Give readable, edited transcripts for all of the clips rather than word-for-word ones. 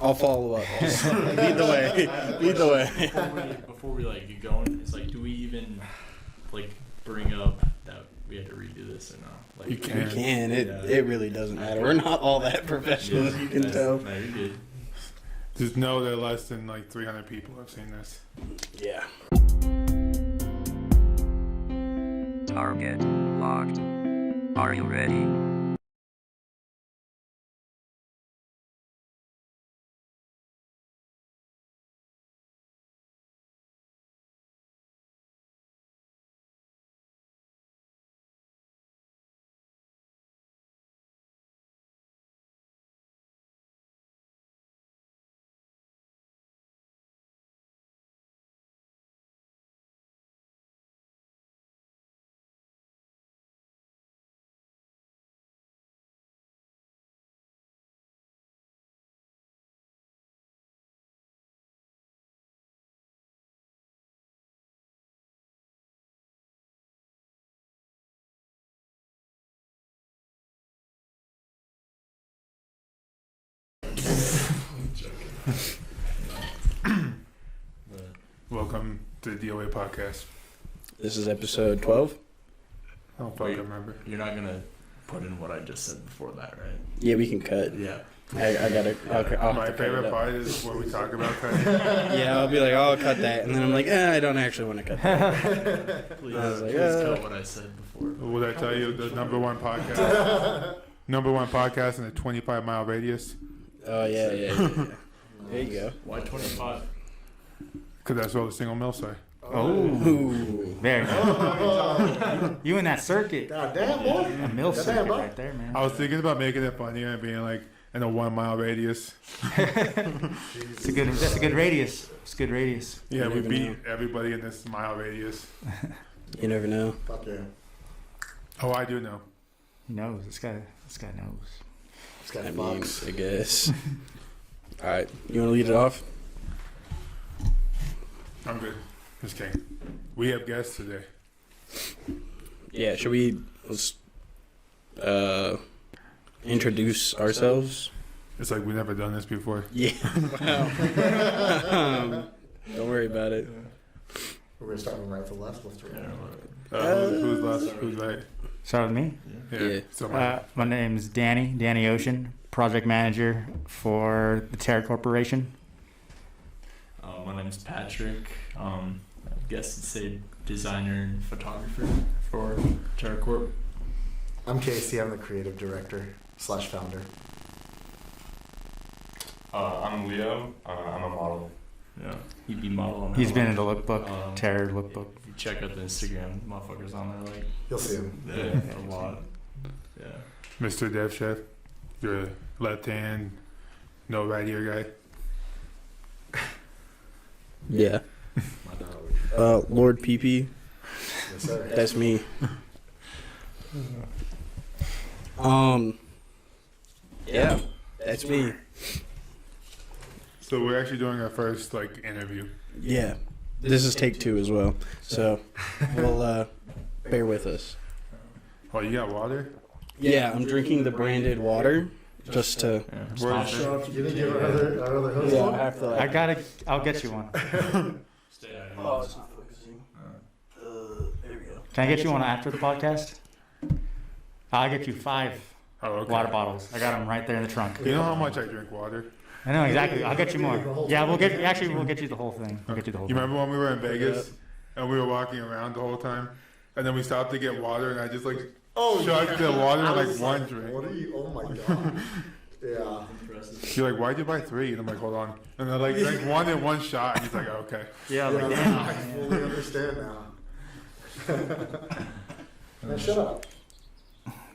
I'll follow up. Just lead the way. Lead the way. Before we like get going, it's like, do we even like bring up that we had to redo this or not? Like, You can. We can. It really doesn't matter. We're not all that professional, as you can tell. No, you're good. Just know that less than like 300 people have seen this. Yeah. Target locked. Are you ready? Welcome to the DOA podcast. This is episode 12. I don't fucking remember. You're not gonna put in what I just said before that, right? Yeah, we can cut. Yeah. I gotta. I'll My have to cut favorite it up. part is where we talk about cutting. Yeah, I'll be like, I'll cut that, and then I'm like, I don't actually want to cut that. Please, I was like, please cut what I said before. What did I tell you? The number one podcast. Number one podcast in a 25-mile radius. Oh yeah. There you go. Why 25? Because that's what the single mills say. Ooh. There. You in that circuit. God damn, boy. A mill Goddamn, circuit bro. right there, man. I was thinking about making it funnier and being like in a 1 mile radius. That's a good radius. It's a good radius. Yeah, You we never beat know. everybody in this mile radius. You never know. Fuck yeah. Oh, I do know. He knows. This guy knows. This guy I mean, fucks. I guess. All right, you want to lead it off? I'm good. Just kidding. We have guests today. Yeah. Should we let's introduce ourselves? It's like we've never done this before. Yeah. Wow. Don't worry about it. We're going to start from right to left. Left to right. Who's left? Who's right? Start with me. Yeah. So My name's Danny Ocean, project manager for the Terra Corporation. My name's Patrick. I guess I'd say designer and photographer for TerraCorp. I'm Casey. I'm the creative director / founder. I'm Leo. I'm a model. Yeah, he'd be model on that He's been in one. the lookbook, Terra lookbook. If you check out the Instagram, motherfuckers on there, like, You'll see him. yeah, a lot. Yeah. Mr. Dev Chef, you're a left hand, no right ear guy. Yeah. My dog. Lord PP. Yes, sir. That's me. Yeah, that's me. So we're actually doing our first interview. Yeah. This is take 2 as well. So we'll bear with us. Oh, you got water? Yeah, I'm drinking the branded water just to. Yeah. Where's Show up. You didn't give our other host Yeah, one? I have to. I'll get you one. Stay out of Oh, here. it's not focusing. There we go. Can I get you one after the podcast? I'll get you 5 Oh, okay. water bottles. I got them right there in the trunk. You know how much I drink water? I know exactly. I'll get you more. Yeah, we'll get you the whole thing. We'll get you the whole You thing. remember when we were in Vegas and we were walking around the whole time, and then we stopped to get water, and I just chugged the water I in was one like, drink. What are you? Oh my god. Yeah. Impressive. You're like, why'd you buy 3? And I'm like, hold on. And I drank one in one shot, and he's like, oh, okay. Yeah, Yeah, like damn. I fully understand now. Man, shut up.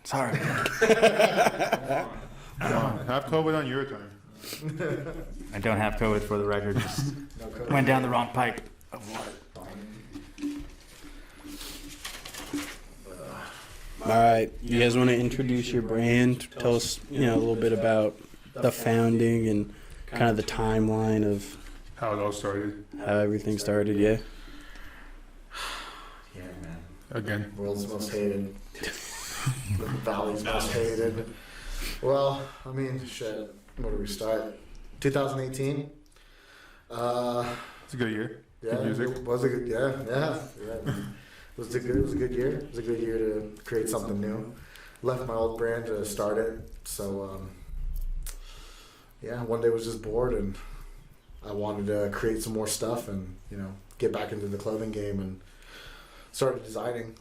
Sorry. Come on, have COVID on your time. I don't have COVID for the record. Just No code. went down the wrong pipe of water. All right, you guys want to introduce your brand? Tell us, a little bit about the founding and kind of the timeline of How it all started. how everything started. Yeah. Yeah, man. Again. World's most hated. The Valley's most hated. Well, I mean, shit. Where do we start? 2018. It's a good year. Yeah, Good music. it was a good. Yeah. It was a good year. It was a good year to create something new. Left my old brand to start it. So one day was just bored and I wanted to create some more stuff and get back into the clothing game and started designing.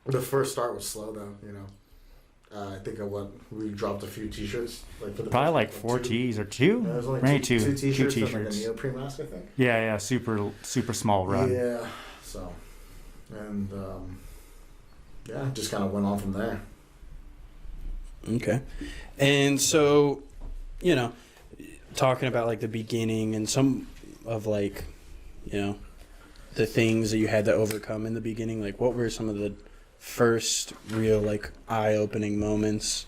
The first start was slow though. I think we dropped a few T-shirts. Probably like 4 T's or 2. It was only Maybe two 2 T-shirts and like a T-shirts. neoprene mask, I think. Yeah, super small run. Yeah. So, and just kind of went on from there. Okay. And so, talking about like the beginning and some of like, the things that you had to overcome in the beginning, like what were some of the first real like eye-opening moments?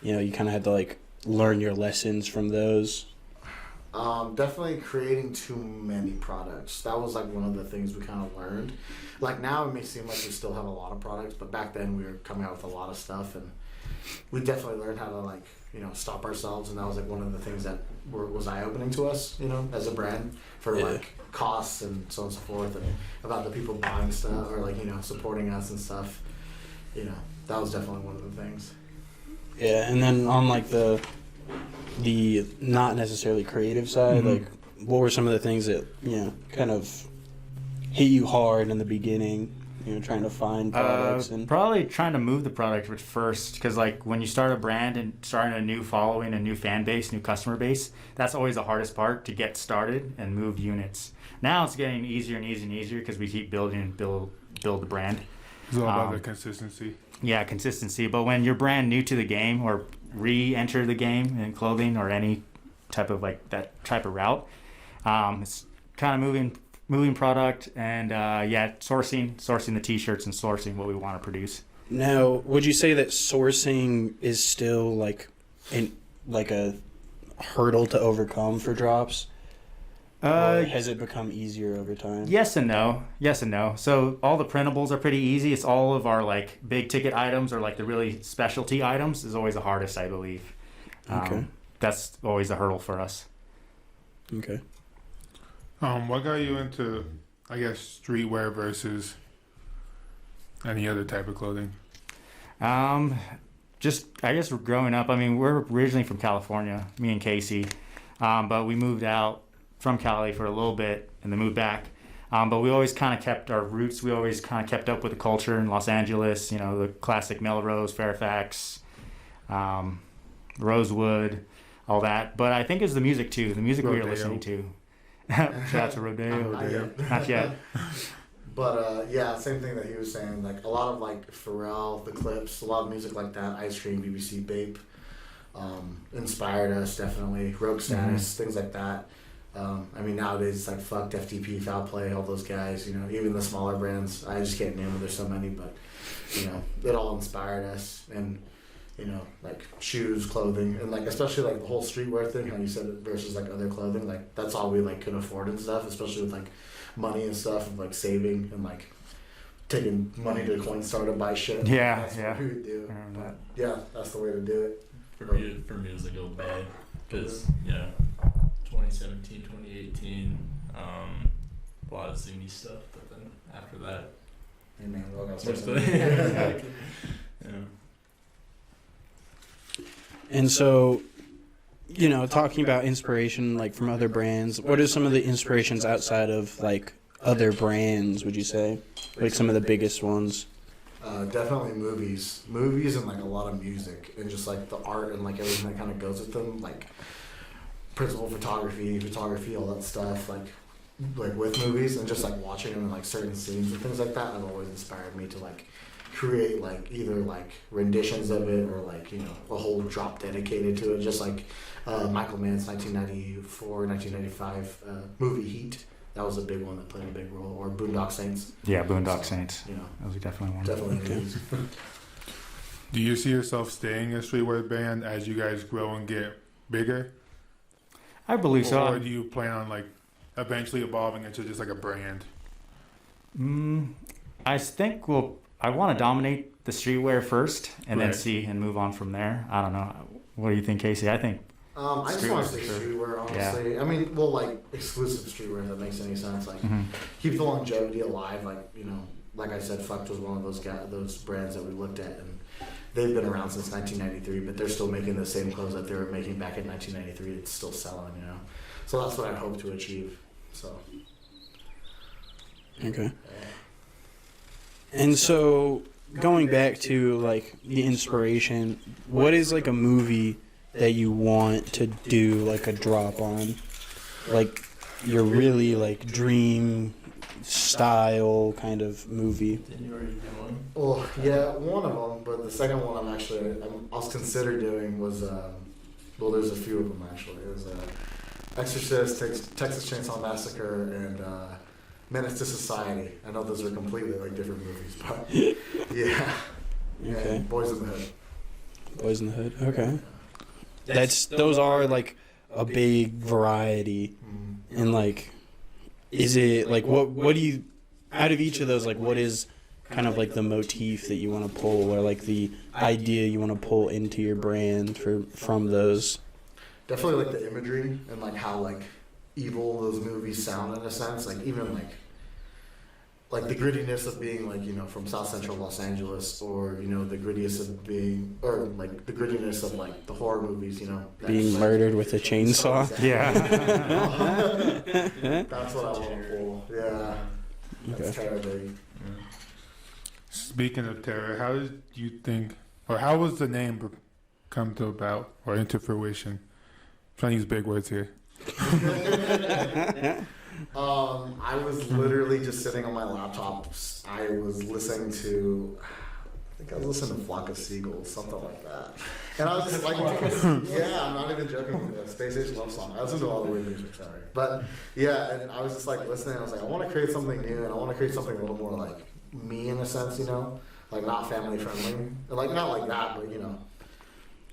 You kind of had to like learn your lessons from those. Definitely creating too many products. That was like one of the things we kind of learned. Like now it may seem like we still have a lot of products, but back then we were coming out with a lot of stuff, and we definitely learned how to like stop ourselves, and that was like one of the things that was eye-opening to us, as a brand for like costs and so on and so forth, and about the people buying stuff or like supporting us and stuff. That was definitely one of the things. Yeah, and then on like the not necessarily creative side, like what were some of the things that kind of hit you hard in the beginning? Trying to find products and probably trying to move the product at first, because like when you start a brand and starting a new following, a new fan base, new customer base, that's always the hardest part, to get started and move units. Now it's getting easier and easier and easier because we keep building and build the brand. It's all about the consistency. Yeah, consistency. But when you're brand new to the game or re-enter the game in clothing or any type of like that type of route, it's kind of moving product and sourcing the T-shirts and sourcing what we want to produce. Now, would you say that sourcing is still like a hurdle to overcome for drops? Or has it become easier over time? Yes and no. So all the printables are pretty easy. It's all of our like big ticket items or like the really specialty items is always the hardest, I believe. Okay. That's always a hurdle for us. Okay. What got you into, I guess, streetwear versus any other type of clothing? Just I guess growing up. I mean, we're originally from California, me and Casey, but we moved out from Cali for a little bit and then moved back. But we always kind of kept our roots. We always kind of kept up with the culture in Los Angeles. The classic Melrose, Fairfax, Rosewood, all that. But I think it's the music too. The music we were listening to. Shout out to Rodeo. Not yet. But same thing that he was saying. Like a lot of like Pharrell, the Clips, a lot of music like that. Ice Cream, BBC Bape, inspired us definitely. Rogue Status, things like that. I mean nowadays it's like Fucked, FTP, Foul Play, all those guys. Even the smaller brands. I just can't name them. There's so many, but it all inspired us and. Like shoes, clothing, and like especially like the whole streetwear thing, how you said it versus like other clothing, like that's all we like could afford and stuff, especially with like money and stuff, and like saving and like taking money to Coinstar to buy shit. That's what we would do. But, that's the way to do it. For me it was like a bad because 2017, 2018, a lot of Zuni stuff, but then after that, hey man, we all got more something. stuff. And so, talking about inspiration, like from other brands, what are some of the inspirations outside of like other brands, would you say? Like some of the biggest ones? Definitely movies and like a lot of music and just like the art and like everything that kind of goes with them, like principal photography, all that stuff, like with movies and just like watching them in like certain scenes and things like that have always inspired me to like create like either like renditions of it or like a whole drop dedicated to it, just like Michael Mann's 1995 movie Heat. That was a big one that played a big role. Or Boondock Saints. Yeah, Boondock Saints. That was definitely one. Definitely. Do you see yourself staying a streetwear band as you guys grow and get bigger? I believe so. Or do you plan on like eventually evolving into just like a brand? I think I want to dominate the streetwear first and then Right. see and move on from there. I don't know. What do you think, Casey? I think I just want to say Streetwear, for sure. streetwear, honestly. I mean, well, like exclusive streetwear, if that makes any sense. Like, Mhm. keep the longevity alive. Like, you know, like I said, Fucked was one of those brands that we looked at, and they've been around since 1993, but they're still making the same clothes that they were making back in 1993. It's still selling, you know. So that's what I hope to achieve. So. Okay. And so, going back to like the inspiration, what is like a movie that you want to do like a drop on? Like your really like dream style kind of movie. Didn't you already do one? Well, yeah, one of them, but the second one I was considered doing was well, there's a few of them actually. It was Exorcist, Texas Chainsaw Massacre, and Menace to Society. I know those are completely like different movies, but yeah. Okay. And Boys in the Hood. Boys in the Hood. Okay. Those are like a big variety, and like, is it like what do you out of each of those, like what is kind of like the motif that you want to pull, or like the idea you want to pull into your brand from those? Definitely like the imagery and like how like evil those movies sound in a sense. Like even like the grittiness of being like, you know, from South Central Los Angeles, or, you know, the grittiness of being, or like the grittiness of like the horror movies, you know. Being like, murdered with a chainsaw. Exactly. Yeah. That's what I want to pull. Yeah. That's terrible. Speaking of terror, how did you think, or how was the name come to about or into fruition? I'm trying to use big words here. I was literally just sitting on my laptop. I was listening to, I think I was listening to Flock of Seagulls, something like that. And I was just like, yeah, I'm not even joking. Space Age Love Song. I listen to all the weird music, sorry. But yeah, and I was just like listening. I was like, I want to create something new, and I want to create something a little more like me in a sense, you know, like not family friendly, like not like that, but you know,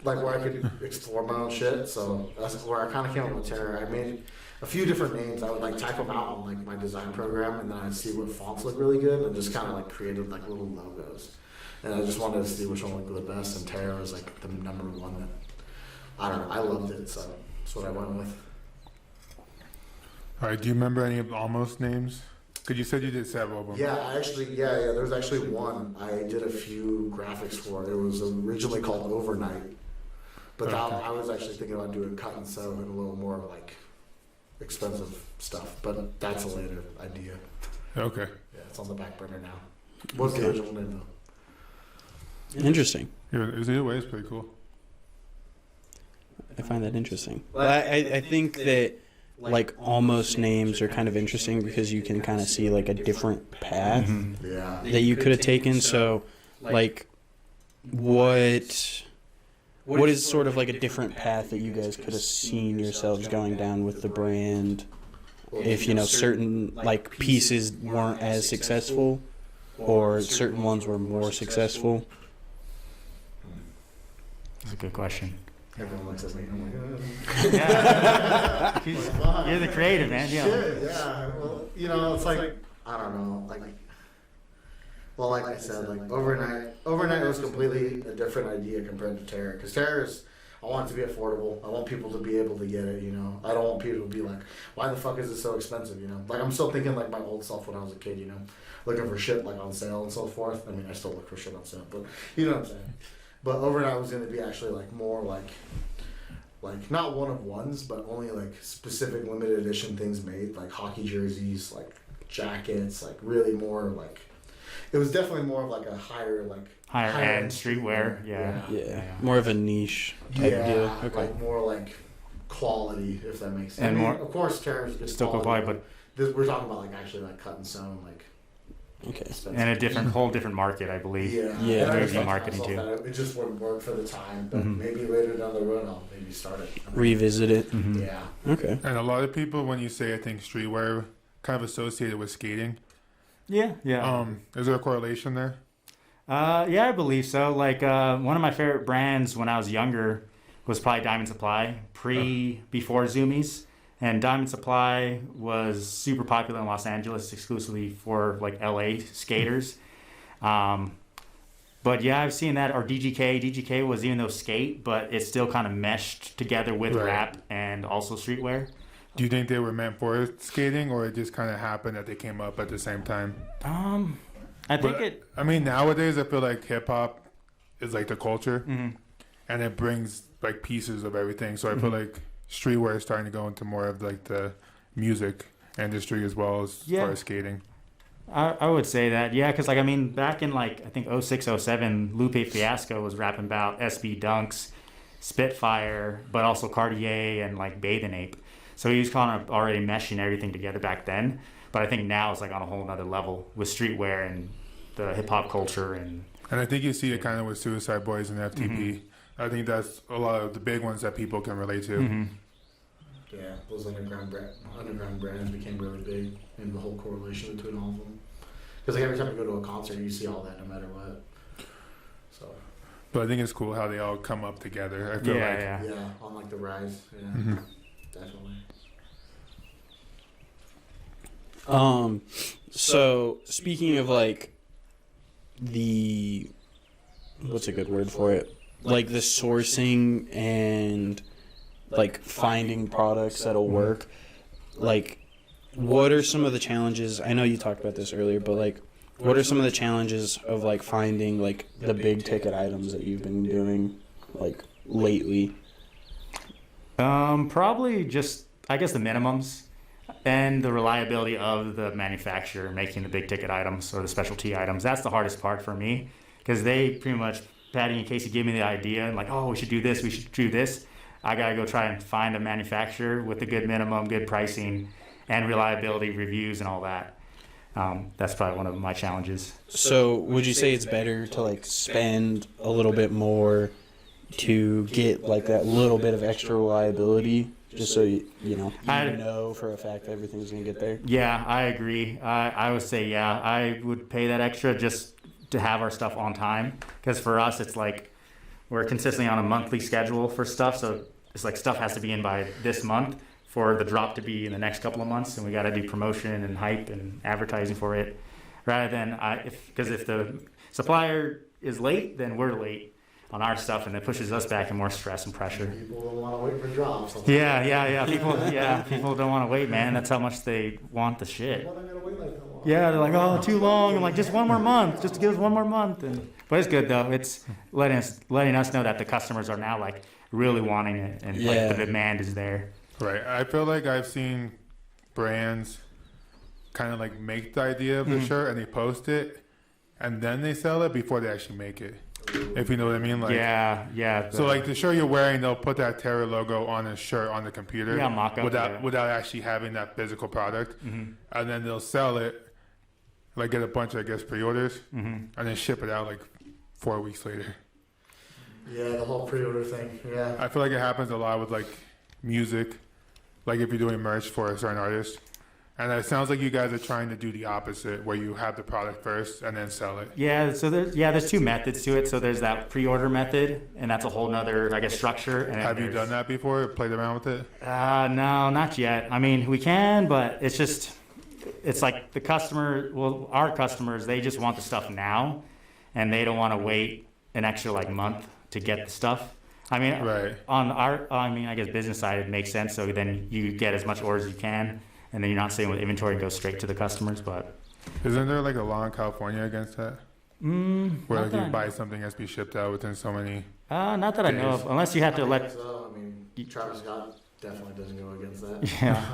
like where I could explore my own shit. So that's where I kind of came up with Terror. I made a few different names. I would like type them out on like my design program, and then I'd see what fonts look really good, and just kind of like created like little logos. And I just wanted to see which one looked the best, and Terror was like the number one that, I don't know, I loved it, so that's what I went with. All right, do you remember any of the almost names? Because you said you did several of them. Yeah, I actually, yeah, there was actually one I did a few graphics for. It was originally called Overnight, but that, I was actually thinking about doing cut and sew and a little more like expensive stuff, but that's a later idea. Okay. Yeah, it's on the back burner now. What's the original name though? Interesting. Yeah, either way, it's pretty cool. I find that interesting. Well, I think that like almost names are kind of interesting because you can kind of see like a different path Yeah. that you could have taken. So like what is sort of like a different path that you guys could have seen yourselves going down with the brand if, you know, certain like pieces weren't as successful or certain ones were more successful? That's a good question. Everyone looks at me. I'm like, Yeah. You're the creative, man. Yeah. shit, yeah. Well, you know, it's like, I don't know, like, well, like I said, like overnight was completely a different idea compared to Terror. Because Terror is, I want it to be affordable. I want people to be able to get it, you know. I don't want people to be like, why the fuck is it so expensive, you know? Like, I'm still thinking like my old self when I was a kid, you know, looking for shit like on sale and so forth. I mean, I still look for shit on sale, but you know what I'm saying. But overnight was going to be actually like more like not one of ones, but only like specific limited edition things made, like hockey jerseys, like jackets, like really more like, it was definitely more of like a higher Higher-end streetwear. Yeah. Yeah. More of a niche type deal. Okay. Like more like quality, if that makes sense. And I mean, more- of course, Terror's good Still good quality, but this, we're talking about like actually like cut and sewn, like Okay. expensive. and a whole different market, I believe. Yeah, Yeah. And I Movie just marketing myself too. that it just wouldn't work for the time, but Mhm. maybe later down the road I'll maybe start it. Revisit it. Mhm. Yeah. Okay. And a lot of people, when you say, I think, streetwear, kind of associated with skating. Yeah. Yeah. Is there a correlation there? Yeah, I believe so. Like one of my favorite brands when I was younger was probably Diamond Supply, before Zoomies. And Diamond Supply was super popular in Los Angeles, exclusively for like LA skaters. But yeah, I've seen that. Or DGK. DGK was, even though skate, but it still kind of meshed together with Right. rap and also streetwear. Do you think they were meant for skating, or it just kind of happened that they came up at the same time? I think But, it. I mean, nowadays I feel like hip hop is like the culture, Mhm. and it brings like pieces of everything. So I feel like streetwear is starting to go into more of like the music industry as well as Yeah. far as skating. I would say that, yeah, because like I mean, back in like I think 06, 07, Lupe Fiasco was rapping about SB Dunks, Spitfire, but also Cartier and like Bathing Ape. So he was kind of already meshing everything together back then. But I think now it's like on a whole nother level with streetwear and the hip hop culture and. And I think you see it kind of with Suicide Boys and FTP. Mm-hmm. I think that's a lot of the big ones that people can relate to. Mhm. Yeah, those underground brands became really big, and the whole correlation between all of them. Because like every time you go to a concert, you see all that no matter what. So But I think it's cool how they all come up together. I feel Yeah, like. yeah. yeah, on like the rise, yeah, Mhm. definitely. So speaking of like the, what's a good word for it? Like the sourcing and like finding products that'll work. Like, what are some of the challenges? I know you talked about this earlier, but like, what are some of the challenges of like finding like the big ticket items that you've been doing like lately? Probably just I guess the minimums and the reliability of the manufacturer making the big ticket items or the specialty items. That's the hardest part for me because they pretty much, Patty and Casey give me the idea and like, oh, we should do this, we should do this. I gotta go try and find a manufacturer with a good minimum, good pricing, and reliability reviews and all that. That's probably one of my challenges. So would you say it's better to like spend a little bit more to get like that little bit of extra reliability, just so you know for a fact that everything's gonna get there? Yeah, I agree. I would say, yeah, I would pay that extra just to have our stuff on time. Because for us, it's like we're consistently on a monthly schedule for stuff. So it's like stuff has to be in by this month for the drop to be in the next couple of months. And we got to do promotion and hype and advertising for it. Rather than, because if the supplier is late, then we're late on our stuff, and it pushes us back in more stress and pressure. People don't want to wait for drops. Yeah. People don't want to wait, man. That's how much they want the shit. Why am I gonna wait like that long? Yeah, they're like, oh, too long. I'm like, just one more month, just to give us one more month. But it's good though. It's letting us know that the customers are now like really wanting it, and Yeah. like the demand is there. Right. I feel like I've seen brands kind of like make the idea of the shirt and they post it, and then they sell it before they actually make it. If you know what I mean, like Yeah. So like the shirt you're wearing, they'll put that Terra logo on a shirt on the computer, Yeah, mock-up, without actually having that physical product, and then they'll sell it, like get a bunch of pre-orders, and then ship it out like 4 weeks later. Yeah, the whole pre-order thing. Yeah. I feel like it happens a lot with like music, like if you're doing merch for a certain artist. And it sounds like you guys are trying to do the opposite, where you have the product first and then sell it. Yeah, so there's two methods to it. So there's that pre-order method, and that's a whole nother, I guess, structure. And then Have you there's- done that before? Played around with it? No, not yet. I mean, we can, but it's like the customer, our customers, they just want the stuff now, and they don't want to wait an extra like month to get the stuff. I mean, Right. I guess business side, it makes sense. So then you get as much orders as you can, and then you're not sitting with inventory and go straight to the customers. But Isn't there like a law in California against that? Where not like that you I buy something has to be shipped out within so many. not that I know of, unless you have to I let think so. I mean, Travis Scott definitely doesn't go against that. yeah.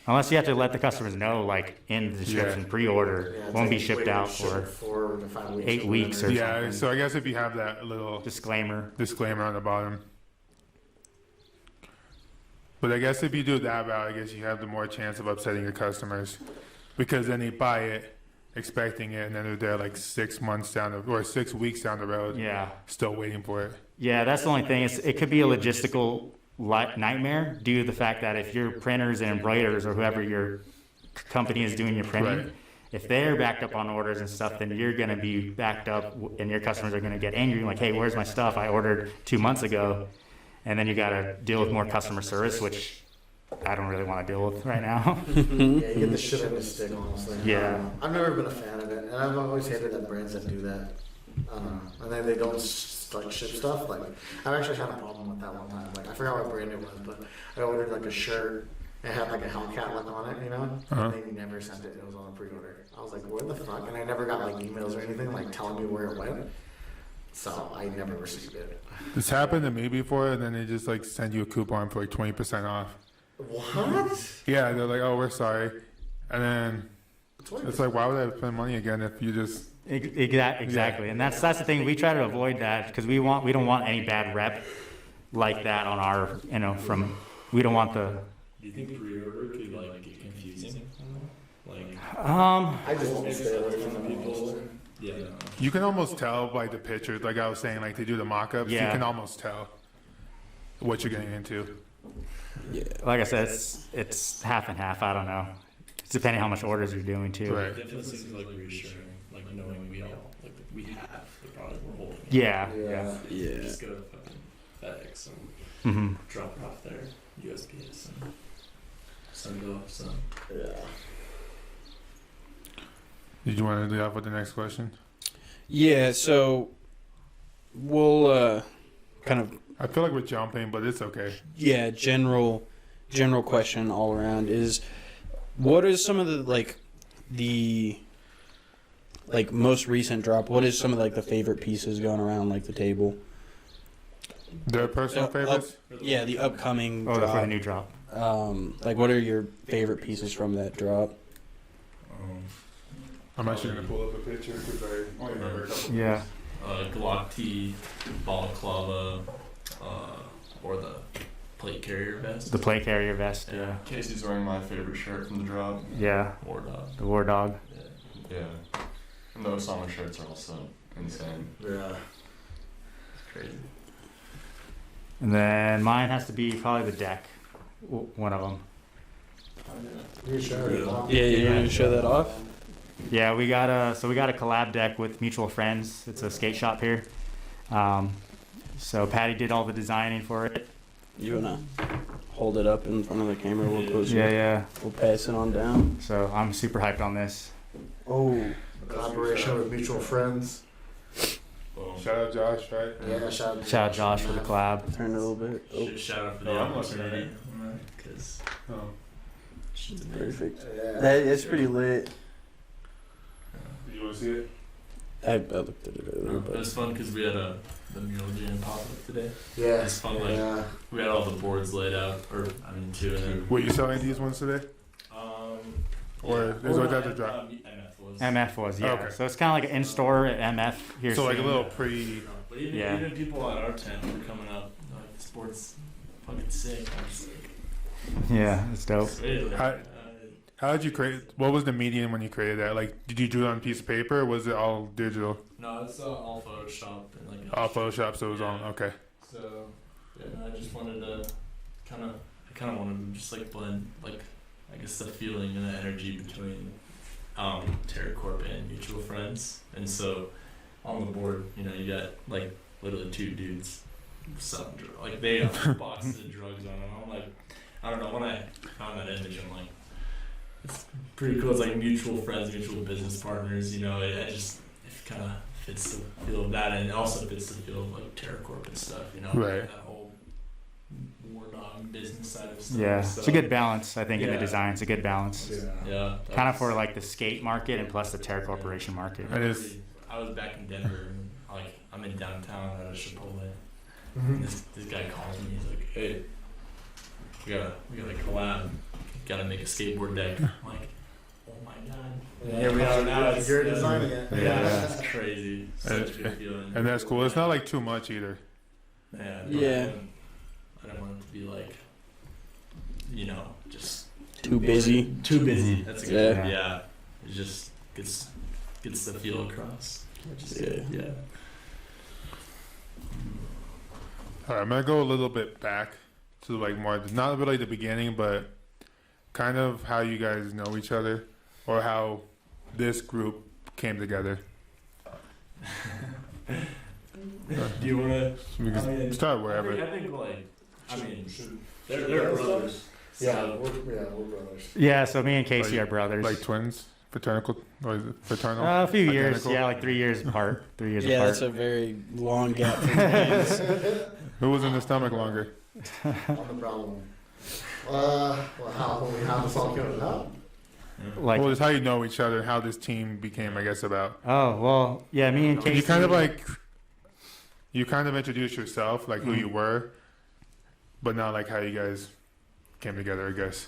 Unless you have to let the customers know, like in the description, Yeah. pre-order Yeah, it's won't be like shipped waiting out to ship for it 4 to 5 weeks. 8 weeks or Yeah, something. so I guess if you have that little disclaimer. disclaimer on the bottom. But I guess if you do that route, I guess you have the more chance of upsetting your customers, because then they buy it expecting it, and then they're there like 6 months or 6 weeks down the road, Yeah. still waiting for it. Yeah, that's the only thing. It could be a logistical nightmare due to the fact that if your printers and embroiderers or whoever your company is doing your printing, Right. if they're backed up on orders and stuff, then you're going to be backed up, and your customers are going to get angry, like, hey, where's my stuff? I ordered 2 months ago. And then you got to deal with more customer service, which I don't really want to deal with right now. Yeah, you get the shit in the stick, honestly. Yeah. I've never been a fan of it, and I've always hated that brands that do that. I don't know. And then they don't like ship stuff. Like I've actually had a problem with that one time. Like I forgot what brand it was, but I ordered like a shirt. It had like a Hellcat look on it, you know. And they never sent it. It was on a pre-order. I was like, what the fuck? And I never got like emails or anything like telling me where it went. So I never received it. This happened to me before, and then they just like send you a coupon for like 20% off. What? Yeah, they're like, oh, we're sorry, and then it's like, why would I spend money again if you just? Exactly, and that's the thing. We try to avoid that because we don't want any bad rep like that on our, from, we don't want the. Do you think pre-order could like get confusing? Like, I just want to stay away from people. yeah. You can almost tell by the pictures, like I was saying, like they do the mock-ups. You Yeah. can almost tell what you're getting into. Yeah. Like I said, it's half and half. I don't know. It's depending how much orders you're doing too. Right. It definitely seems like reassuring, like knowing we have the product we're holding. Yeah. Yeah. Just go to fucking FedEx and Mm-hmm. drop it off there, USPS, and send it off. So Yeah. Did you want to lead off with the next question? Yeah. So we'll kind of I feel like we're jumping, but it's okay. general question all around is what is some of the most recent drop? What is some of the favorite pieces going around the table? Their personal So, favorites? Yeah, the upcoming Oh, for the drop. new drop. What are your favorite pieces from that drop? I'm actually gonna pull up a picture because I only remember a couple. Yeah. Glock T, balaclava, or the plate carrier vest. The plate carrier vest. Yeah. Casey's wearing my favorite shirt from the drop. Yeah. War dog. The war dog. Yeah. Yeah. And those summer shirts are also insane. Yeah. It's crazy. And then mine has to be probably the deck. One of them. You sure? Yeah, you want to show that off? Yeah, we got a collab deck with mutual friends. It's a skate shop here. So Patty did all the designing for it. You wanna hold it up in front of the camera? We'll close Yeah. We'll pass it on down. So I'm super hyped on this. Oh, Collaboration with mutual friends. Boom. Shout out Josh, right? Yeah, shout out. Shout out Josh for the collab. turn it a little bit. Oh, Shout out for the Oh, I'm looking at opportunity. Because Oh. she's amazing. perfect. Yeah. That's pretty lit. Did you want to see it? I looked at it earlier, It but was fun because we had the mural jam pop up today. Yeah. It's fun, like, Yeah. we had all the boards laid out, two, and then. Were you selling these ones today? Or is it at the drop? MF was. MF was, yeah. Okay. So it's kind of like an in-store at MF here. So like a soon. little pre. But even, Yeah. even people at our tent were coming up, like, the sport's fucking sick. I'm just like, Yeah, it's dope. sweet, like, How- How did you create? What was the medium when you created that? Like, did you do it on a piece of paper? Or was it all digital? no, it's all Photoshop and like. All Photoshop, so it was on. Okay. So, yeah, I just wanted to kind of wanted to just like blend, like, I guess the feeling and the energy between TerraCorp and mutual friends. And so on the board, you got like literally two dudes selling drugs. Like they have boxes of drugs on them. I'm like, I don't know, when I found that image, I'm like, it's pretty cool. It's like mutual friends, mutual business partners, it kind of fits the feel of that, and it also fits the feel of like TerraCorp and stuff, Right. that whole war dog business side of stuff. Yeah, So, it's a good balance, I think, in the Yeah. design. It's a good balance. yeah, Kind of for like the skate market and plus the Terra Corporation market. It is. I was back in Denver, and like I'm in downtown at a Chipotle, Mm-hmm. and this guy calls me. He's like, "Hey, we gotta collab. Gotta make a skateboard deck." I'm like, "Oh my god!" Here we are now. You're designing it. Yeah. It's crazy. Such a good feeling. And that's cool. It's not like too much either. Yeah. Yeah. I don't want it to be like, just too busy. too busy. That's a good. Yeah. Yeah. It just gets the feel across. Which is good. Yeah. All right, I'm gonna go a little bit back to like more, not really the beginning, but kind of how you guys know each other, or how this group came together. Do you want to? We can I mean, start wherever. I think they're brothers. Yeah, we're brothers. Yeah, so me and Casey Like- are brothers. Like twins. fraternal, or is it fraternal? A few years, Identical? yeah, like 3 years apart. 3 years Yeah, apart. that's a very long gap for names. Who was in the stomach longer? I'm the problem. Well, how this all came about? Like, Well, it's how you know each other, how this team became, I guess, about. oh well, yeah, me and Casey. You kind of introduced yourself, like who you were, but not like how you guys came together, I guess.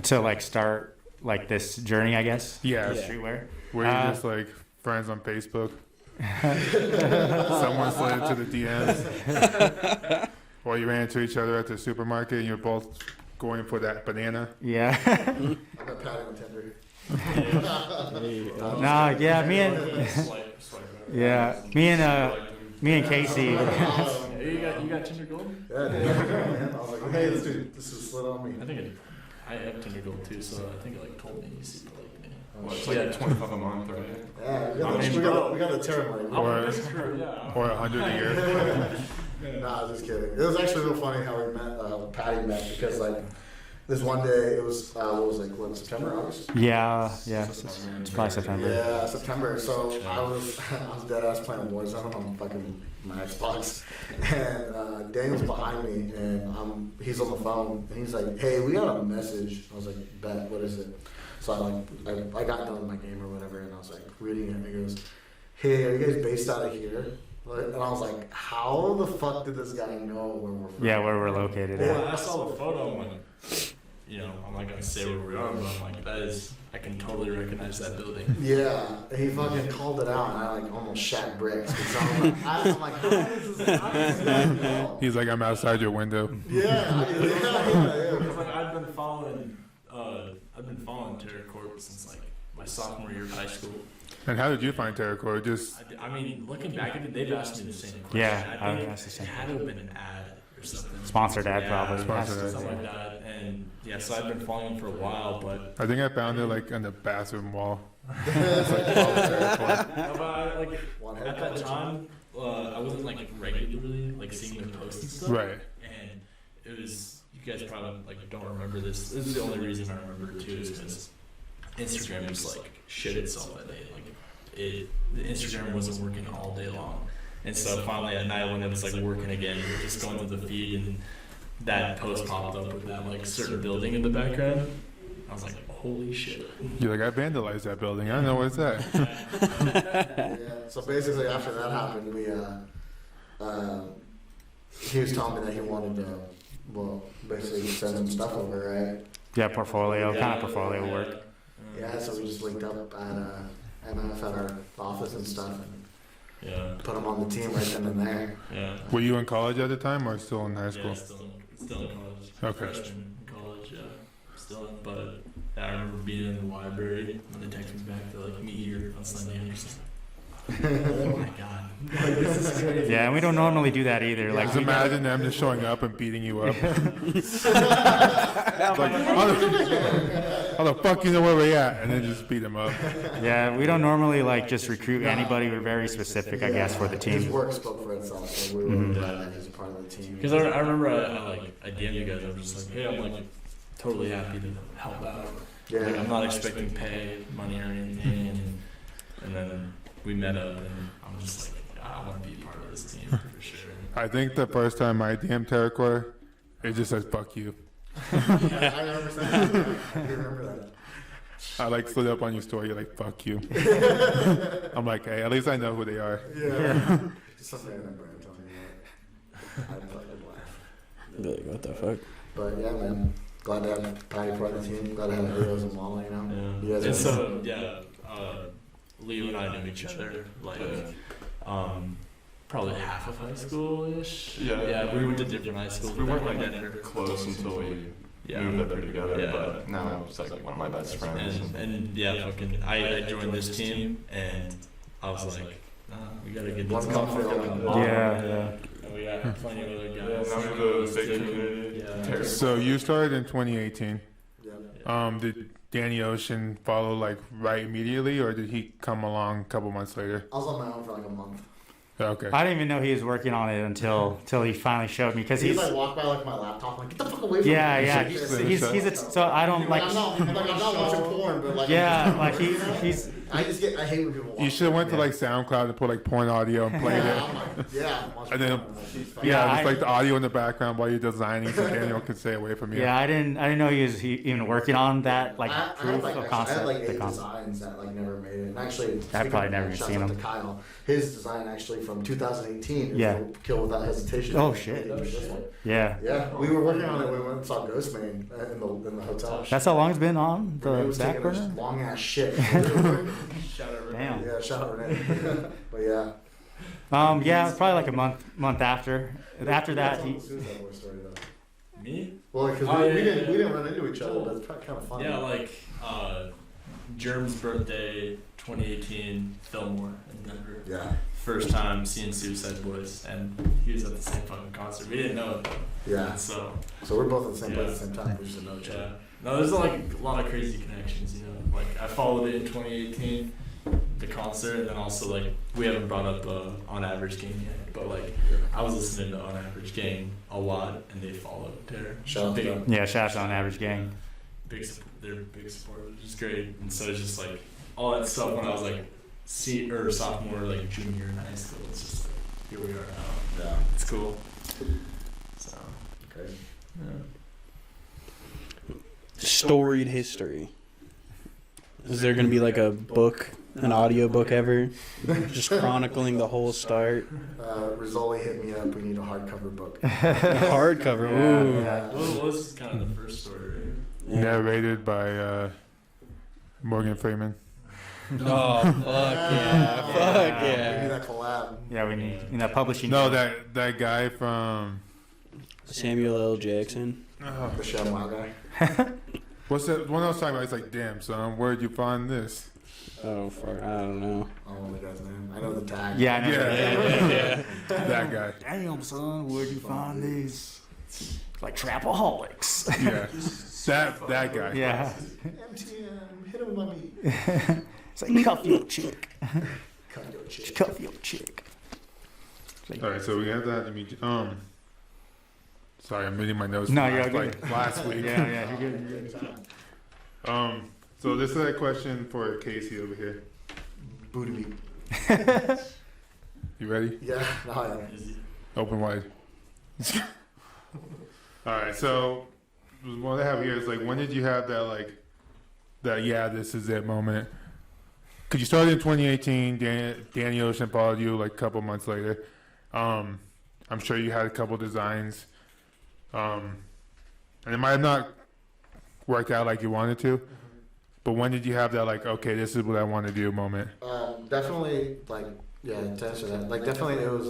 to like start like this journey, I guess. Yeah. Yeah. Streetwear. Were you just like friends on Facebook? Someone slid into the DMs. Or you ran into each other at the supermarket and you're both going for that banana. Yeah. I got Patty on Tinder. No, yeah, me and Casey. You got Tinder Gold? Yeah, dude. I was like, hey, this is slid on me. I think I have Tinder Gold too, so I think it like told me you see like me. Well, it's like 25 a month, right? Yeah, we got the term like. Or 100 a year. Nah, just kidding. It was actually real funny how we met, Patty met, because like this one day it was September, August? Yeah, it's probably September. Yeah, September. So I was dead ass playing Warzone on fucking my Xbox, and Daniel's behind me, and he's on the phone, and he's like, "Hey, we got a message." I was like, "Bet, what is it?" So I got done with my game or whatever, and I was like reading it, and he goes, "Hey, are you guys based out of here?" And I was like, "How the fuck did this guy know where we're from?" Yeah, where we're located. Well, I saw the photo. I'm like, I'm not gonna say where we are, but I'm like, I can totally recognize that building. Yeah, he fucking called it out, and I like almost shat bricks. I'm like, how does this guy know? He's like, I'm outside your window. Yeah. Because like I've been following TerraCorp since like my sophomore year of high school. And how did you find TerraCorp? Just I mean, looking back at it, they've asked me the same question. Yeah, I I think asked the same it had to have been an ad or something. Sponsored ad, probably. Sponsored ad. Something like that. And yeah, so I've been following for a while, but I think I found it like on the bathroom wall. It's like, oh, TerraCorp. but I, like One at that time, I wasn't like regularly like seeing them post and stuff. Right. And it was, you guys probably like don't remember this. This is the only reason I remember it too, is because Instagram just like shit itself that day. Like the Instagram wasn't working all day long, and so finally at night when it was like working again, just going through the feed and that post popped up with that like certain building in the background. I was like, holy shit. You're like, I vandalized that building. I don't know what's that. Yeah. So basically, after that happened, he was telling me that he wanted to, basically send some stuff over, right? Yeah, portfolio, kind of portfolio work. Yeah. So we just linked up at MF at our office and stuff, and Yeah. put him on the team right then and there. Yeah. Were you in college at the time or still in high school? Yeah, still in college. Okay. Freshman in college, yeah. Still in, but yeah, I remember being in the library when they texted me back to like meet here on Sunday and just oh my god. Like, this is crazy. Yeah, and we don't normally do that either. Like, Just we imagine them just showing up and beating you up. It's like, how the fuck you know where we at? And then just beat them up. yeah, we don't normally like just recruit anybody. We're very specific, I guess, for the His team. work spoke for itself, so we were glad that he's part of the team. Because I remember I DM'd you guys. I was just like, hey, I'm like totally happy to help out. Yeah. Like, I'm not expecting pay, money, or anything. And then we met up, and I'm just like, I want to be part of this team for sure. I think the first time I DM'd TerraCorp, it just says, fuck you. I remember that. I remember that. I like slid up on your story, you're like, fuck you. I'm like, hey, at least I know who they are. Yeah. Just something I remember him telling me that. I'd laugh. Be like, what the fuck? But yeah, man. Glad to have Patty part of the team. Glad to have Rios and Walla, you know? Yeah. You guys And are so, yeah, Leo and I knew each other, like, probably half of high school-ish. Yeah. We went to different high schools. We weren't like Denver. close until we Yeah. moved up here together, Yeah. but now it's like one of my best friends. And yeah, fucking, I joined this team, and I was like, we gotta get this One cup for motherfucker all. Yeah. And we got plenty of other Yeah, guys. now we're the big community. Yeah. So you started in 2018. Yeah. Did Danny Ocean follow like right immediately, or did he come along a couple months later? I was on my own for like a month. Okay. I didn't even know he was working on it until he finally showed me because He's he's like walk by like my laptop, like get the fuck away from me. yeah. He's- So I don't like. I'm not watching porn, but like Yeah, like he's I hate when people watch. You should have went to like SoundCloud and put like porn audio and played it. I'm like, yeah, I'm watching And then- porn. Yeah, Yeah, just I- like the audio in the background while you're designing, so Daniel can stay away from you. yeah. I didn't know he was even working on that like I proof had of I concept. had like the 8 concept. designs that like never made it. And actually, I've probably never even shouts seen out them. to Kyle. His design actually from 2018 is Yeah. the Kill Without Hesitation. Oh, shit. This one. Yeah, Yeah, we were working on it when we went and saw Ghostman in the hotel. that's how long it's been on It the was back taking a burner. long ass shit. Shout out Renee. Damn. Yeah, shout out Renee. But yeah. Yeah, probably like a month after. After that, Tell he. the Suicide Boy story though. Me? Well, because Oh, we yeah, didn't yeah. we didn't run into each other, but it's kind of funny. Yeah, like Germ's birthday, 2018, Fillmore in Denver. Yeah. First time seeing Suicide Boys, and he was at the same fucking concert. We didn't know it though. Yeah. And so So we're both at the same place Yeah. at the same time. We just didn't know each yeah. other. No, there's like a lot of crazy connections. You know, like I followed it in 2018, the concert, and then also like we haven't brought up On Average Gang yet, but like I was listening to On Average Gang a lot, and they followed there. Shout out to big, them. Yeah, shout out on Average Gang. they're big supporters, which is great. And so it's just like all that stuff when I was like sophomore, like junior in high school. It's just like here we are now. Yeah. It's cool. So Crazy. yeah. Storied history. Is there going to be like a book, an audio book ever, just chronicling the whole start? Rizzoli hit me up. We need a hardcover book. Hardcover. Ooh. Yeah. What was kind of the first story? Right? Yeah. Narrated by Morgan Freeman. Oh fuck yeah! Fuck We need yeah! that collab. Yeah, we need that publishing. No, deal. that guy from Samuel L. Jackson. The ShamWow guy. what's that one I was talking about? It's like, damn son, where'd you find this? Oh fuck! I don't know. I don't know the guy's name. I know the tag. Yeah, I know. Yeah, that guy. Damn, son, where'd you find these? Like trapaholics. Yeah, that guy. Yeah. MTM, hit him with my meat. It's like cuff your chick. Cut your chick. Cuff your chick. All right, so we have that. Let me. Sorry, I'm reading my notes. No, from you're last, good. like last week. Yeah, you're good. So this is a question for Casey over here. Booty meat. You ready? Yeah, no, I am. Is he- Open wide. All right, so what I have here is like, when did you have that yeah, this is it moment? Because you started in 2018, Danny Ocean followed you like a couple months later. I'm sure you had a couple designs, and it might have not worked out like you wanted to. But when did you have that like, okay, this is what I want to do moment? Definitely, like, yeah, to answer that, like, definitely it was,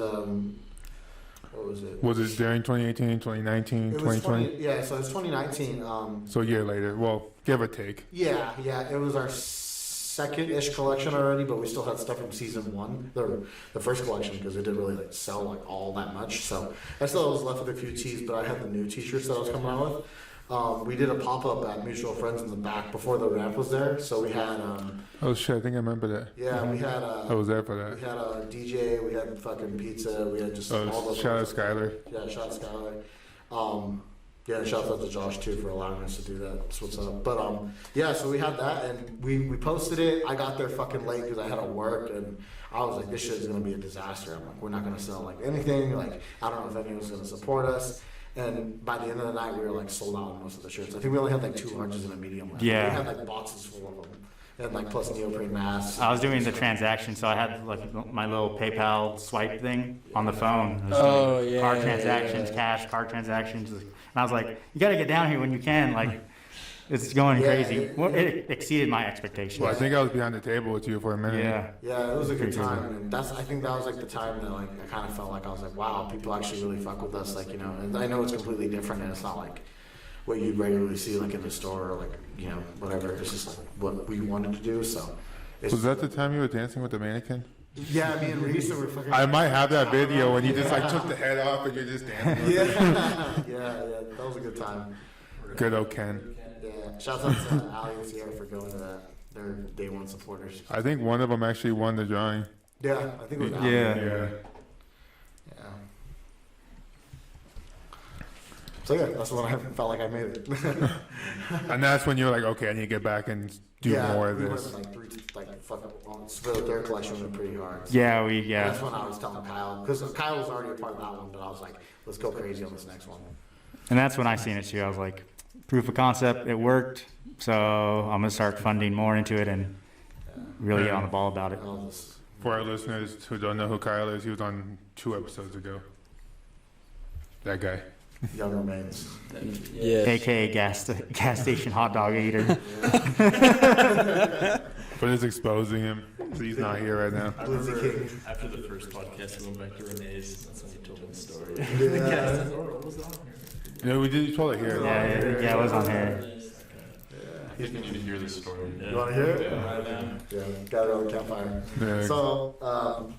what was it? Was it during 2018, 2019, It was 2020? yeah, so it's 2019. So a year later, well, give or take. Yeah, it was our second-ish collection already, but we still had stuff from season one, the first collection, because it didn't really like sell like all that much. So I still was left with a few tees, but I had the new T-shirts that I was coming out with. We did a pop-up at Mutual Friends in the back before the ramp was there, so we had Oh shit, I think I remember that. yeah, we had I was there for we that. had a DJ, we had fucking pizza, we had just all Oh, those. shout out Skylar. Yeah, shout out Skylar. Yeah, shout out to Josh too for allowing us to do that. That's what's up. But yeah, so we had that and we posted it. I got there fucking late because I had to work and I was like, this shit is gonna be a disaster. I'm like, we're not gonna sell like anything. Like, I don't know if anyone's gonna support us. And by the end of the night, we were like sold out on most of the shirts. I think we only had like 2 larges and a medium left. Yeah. We had like boxes full of them. And like plus neoprene masks. I was doing the transaction, so I had like my little PayPal swipe thing on the phone. I was Oh, doing yeah, Card yeah, transactions, yeah. cash, card transactions. And I was like, you gotta get down here when you can. Like, it's going Yeah, crazy. Well, it exceeded my expectations. Well, I think I was behind the table with you for a minute. Yeah. Yeah, it was a good time, and I think that was like the time that like I kind of felt like I was like, wow, people actually really fuck with us, like, you know. And I know it's completely different, and it's not like what you regularly see like in the store or like, you know, whatever. It's just what we wanted to do. So it's, Was that the time you were dancing with the mannequin? yeah, me and Reese were fucking. I might have that video when you just like took the head off and you're just dancing. with it. yeah, that was a good time. Good old Ken. Yeah, shouts out to Ali and Sierra for going to that. They're day one supporters. I think one of them actually won the drawing. Yeah, I think it was Ali. Yeah. Yeah. So yeah, that's when I felt like I made it. And that's when you're like, okay, I need to get back and do more of we this. went for the third collection went pretty hard. Yeah, That's when I was telling Kyle, because Kyle was already a part of that one, but I was like, let's go crazy on this next one. And that's when I seen it too. I was like, proof of concept, it worked. So I'm gonna start funding more into it and really get on the ball about it. For our listeners who don't know who Kyle is, he was on 2 episodes ago. That guy. Young remains. Yeah. AKA gas station hot dog eater. But it's exposing him, so he's not here right now. I remember after the first podcast, we went back to Renee's. That's when you told me the story. Yeah. What was on here? Yeah, we did. You told it here. Yeah, it was on here. I think you need to hear this story. You want to hear it? Yeah. Yeah, got it on the campfire. Yeah. So,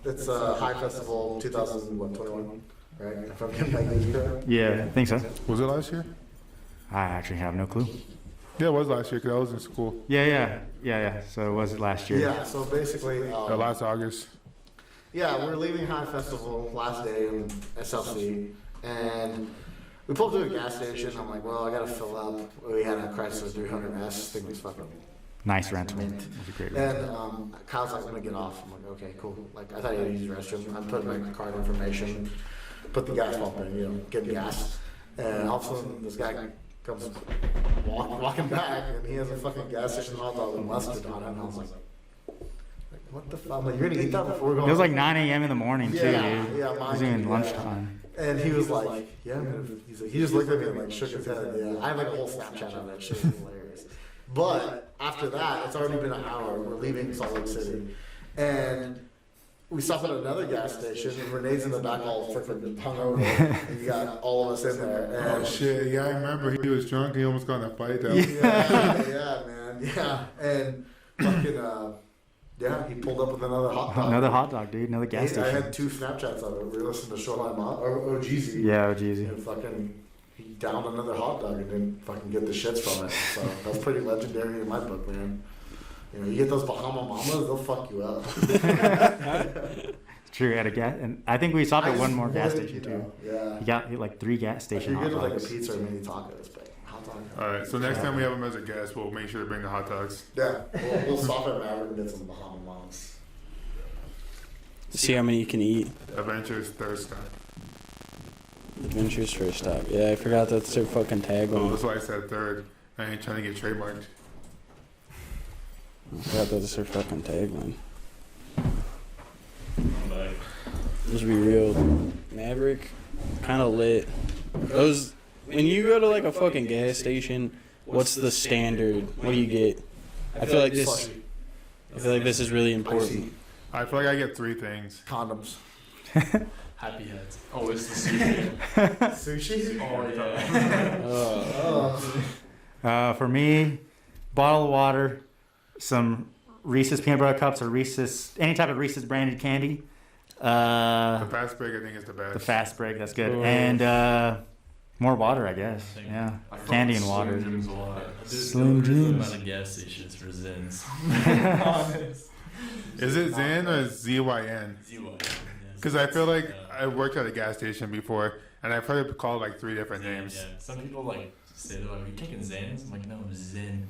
it's a High Festival 2021, right? If I'm getting my dates correct. Yeah, I think so. Was it last year? I actually have no clue. Yeah, it was last year because I was in school. Yeah. So it was last year. Yeah, so basically, Last August. yeah, we're leaving High Festival last day in SLC, and we pulled to a gas station. I'm like, well, I gotta fill up. We had a Chrysler 300S. Thing was fucking Nice rental. It mint. was a great And rental. Kyle's like, I'm gonna get off. I'm like, okay, cool. Like, I thought he had to use the restroom. I put my card information, put the gas pump in, get gas. And all of a sudden, this guy comes walking back, and he has a fucking gas station hot dog with mustard on it. And I was like, what the fuck? I'm like, you're gonna eat that before we're going? It was like 9 a.m. in the morning too, Yeah, dude. yeah, It mine was even too, lunchtime. And he was like, yeah, man. He's like, he just looked at me and like shook his head. Yeah, I have like a whole Snapchat of that shit. It's hilarious. But after that, it's already been an hour. We're leaving Salt Lake City, and we stop at another gas station, and Renee's in the back all freaking hungover, and you got all of us in there. Oh And shit! Yeah, I remember he was drunk. He almost got in a fight. Though. yeah, man, yeah, and fucking yeah, he pulled up with another hot dog. Another hot dog, dude. Another gas I station. had 2 Snapchats of it. We were listening to Shoreline or Jeezy. Yeah, oh, Jeezy. And fucking, he downed another hot dog and didn't fucking get the shits from it. So that's pretty legendary in my book, man. You know, you get those Bahama Mamas, they'll fuck you up. It's true. At a gas, and I think we stopped at one more gas station too. Yeah. He got like 3 gas station If you're hot good at like a dogs. pizza or mini tacos, but hot dog. All right. So next time we have him as a guest, we'll make sure to bring the hot dogs. Yeah, we'll stop at Maverick and get some Bahama Mamas. See how many you can eat. Adventures Thursday. Adventures first stop. Yeah, I forgot that's their fucking Oh, tagline. that's why I said third. I ain't trying to get trademarked. I forgot that's their fucking tagline. Let's be real. Maverick, kind of lit. Those, when you go to like a fucking gas station, what's the standard? What do you get? I feel like this. I feel like this is really important. I feel like I get 3 things. Condoms. Happy heads. Oh, it's the sushi. Sushi? Oh yeah. Oh. For me, bottle of water, some Reese's peanut butter cups or Reese's, any type of Reese's branded candy. The fast break, I think, is the best. The fast break, that's good. Oh. And more water, I guess. Yeah, I fuck candy with and water. Slim Jims a lot. Slim Jims. Amount of gas stations for Zins. Is it Zyn or ZYN? Because I feel like I worked at a gas station before, and I've heard it called like 3 different names. Yeah. Some people like say, "Are you taking Zans?" I'm like, "No, Zin."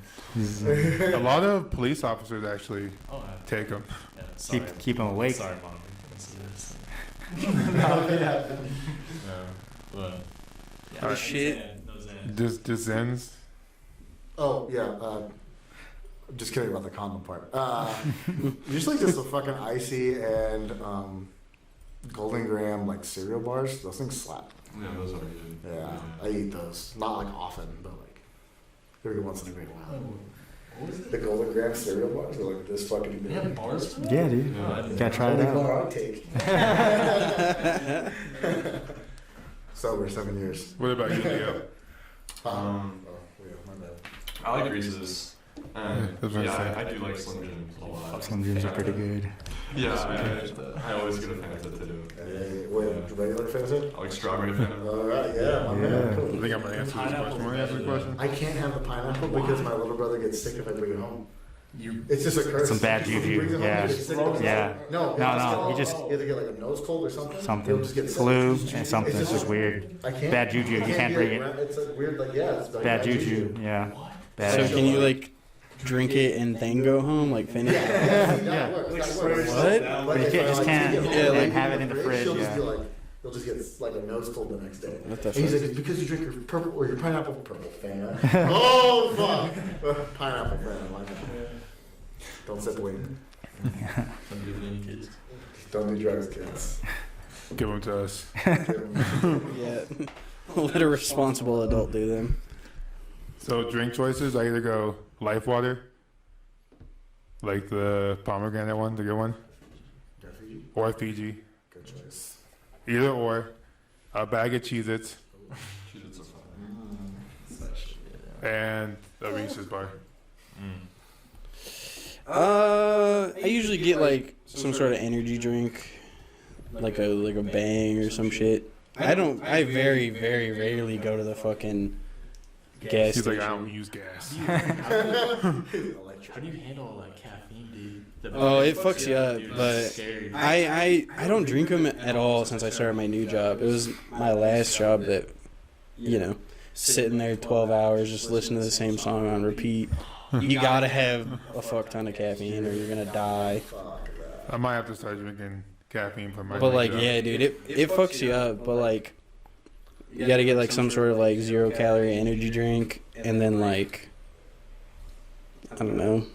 A lot of police officers actually Oh, take them. yeah. Sorry. Keep them awake. Sorry, mom. I see this. But yeah, Oh, shit. No Zans. Just Zyns. Oh, yeah. Just kidding about the condom part. Usually just a fucking icy and Golden Graham like cereal bars. Those things slap. Yeah, those are good. Yeah, I eat those. Not like often, but like every once in a great while. What was it? The Golden Graham cereal bars are like this fucking big. They have bars. Yeah, dude. No, I didn't. Gotta try it Only out. bar I take. Sober 7 years. What about you, Leo? Oh, yeah, my bad. I like Reese's. And I was gonna say. I do like Slim Jims a lot. Slim Jims are pretty good. Yeah, I always get a Fanta too. Wait, regular Fanta? I like strawberry Fanta. All right, yeah, my Yeah. man. I Cool. think I'm gonna answer this question. Want to answer the question? I can't have the pineapple because my little brother gets sick if I bring it home. It's just a curse. Some bad juju, Brings it home, yeah. you get sick all the Yeah. time. No, No, you you just- either get like a nose cold or something. Something. You'll just get sick. Flu It's and something. It's just weird. I can't. Bad juju. I You can't be bring it. around- It's a weird, like, yeah, it's like Bad juju. Yeah. Bad So juju. can you like drink it and then go home, like finish? Yeah, Yeah. that works. That works. What? But You if can't- I, just like, can't- take it yeah, home like, and have it in the fridge, fridge, You'll just yeah. be like, you'll just get like a nose cold the next day. What the And he's fuck? like, it's because you drink your purple or your pineapple fan. Oh fuck! Pineapple fan. My bad. Don't sip weed. Some good little kids. Don't do drugs, kids. Give them to us. Yeah. Let a responsible adult do them. So drink choices, I either go Life Water, like the pomegranate one, the good one, Refugee. or Fiji. Good choice. Either or. A bag of Cheez-Its Cheez-Its are fun. and a Reese's bar. I usually get like some sort of energy drink, like a Bang or some shit. I very rarely go to the fucking gas He's like, I station. don't use gas. How do you handle all that caffeine, dude? Oh, it fucks you up, Dude, it's but scary. I don't drink them at all since I started my new job. It was my last job that, sitting there 12 hours just listening to the same song on repeat. You gotta have a fuck ton of caffeine or you're gonna die. I might have to start drinking caffeine for my But new like, job. yeah, dude, it fucks you up. But like, you gotta get like some sort of like 0-calorie energy drink, and then like, I don't know.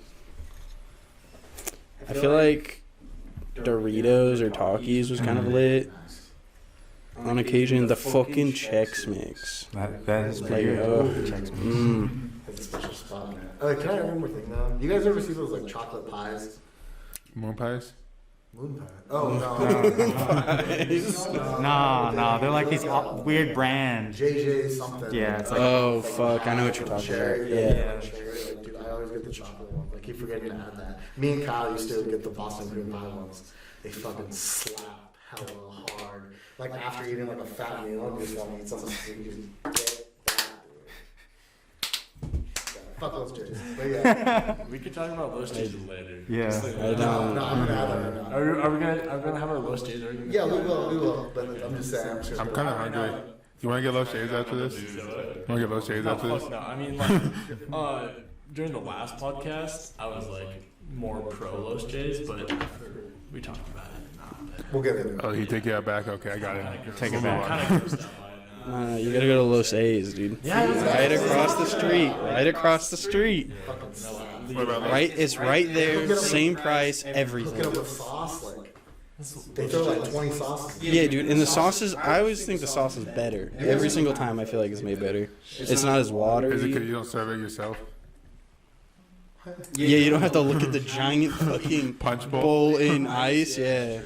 I feel like Doritos or Takis was kind of lit on occasion. The fucking Chex Mix. That is Like, pretty good. oh, Chex Mix. It's a special spot. Can I have one more thing though? You guys ever see those like chocolate pies? Moon pies? Moon pie. Oh no. No, they're like these weird brands. JJ something. Yeah, it's like- Oh fuck, I know what you're talking Cherry, about. Yeah. cherry. Like, dude, I always get the chocolate one. I keep forgetting to add that. Me and Kyle used to get the Boston cream pie ones. They fucking slap hella hard. Like after eating like a fat meal, you just want to eat something sweet. You just get that. Fuck those jerseys. But yeah. We could talk about roast days later. Yeah. I No, don't. no, I'm gonna add that right now. Are we gonna have our roast days? Yeah, we will. But I'm just saying. I'm, just I'm kind of hungry. You want to get low shades after this? You want to get low shades No, after this? fuck no. I mean, like, during the last podcast, I was like more pro Los Jays, but after we talked about it, nah. But We'll get into it. Oh, he take it back? Okay, I got it. Take it I'm back. kind of grossed out by it now. You gotta go to Los A's, dude. Yeah, Right across the street. Right across the street. Fucking slap. What about Right, it's right there. Same price, Hook it up everything. with sauce, like they throw like 20 sauces. Yeah, dude. And the sauces, I always think the sauce is better. Every single time, I feel like it's made better. It's not as Is it watery. because you don't serve it yourself? Yeah, you don't have to look at the giant fucking Punch bowl? bowl in ice. Yeah.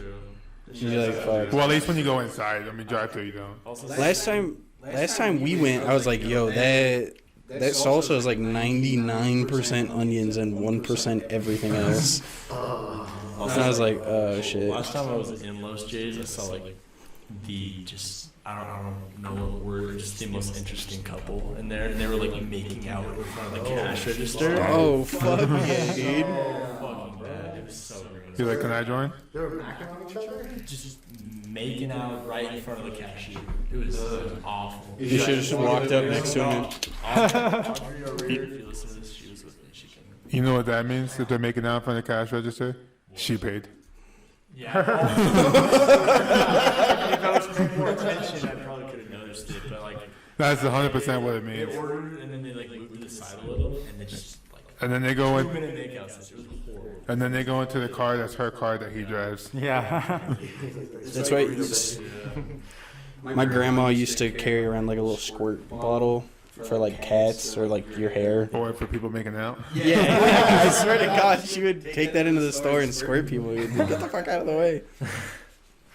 You're like, fuck. Well, at least when you go inside. I mean, drive through, you don't. Last time we went, I was like, yo, that salsa is like 99% onions and 1% everything else. And I was like, oh shit. Last time I was in Los Jays, I saw like I don't know what word, just the most interesting couple in there, and they were like making out in front of the cash register. Oh fuck yeah, dude. Fucking bad. It was so gross. He's like, can I join? They were macking on each other. Just making out right in front of the cashier. It was awful. You should have just walked up next to him. Audrey over here, if you listen to this, she was with me. She can. You know what that means? If they're making out in front of the cash register? She paid. Yeah. If I was paying more attention, I probably could have noticed it. But like, That's 100% what it they means. ordered and then they like moved to the side a little, and then just like And then they go in, 2-minute makeout session. It was horrible. and then they go into the car that's her car that he drives. Yeah. That's why my grandma used to carry around like a little squirt bottle for like cats or like your hair. Or for people making out. Yeah, I swear to God, she would take that into the store and squirt people. You'd be, get the fuck out of the way.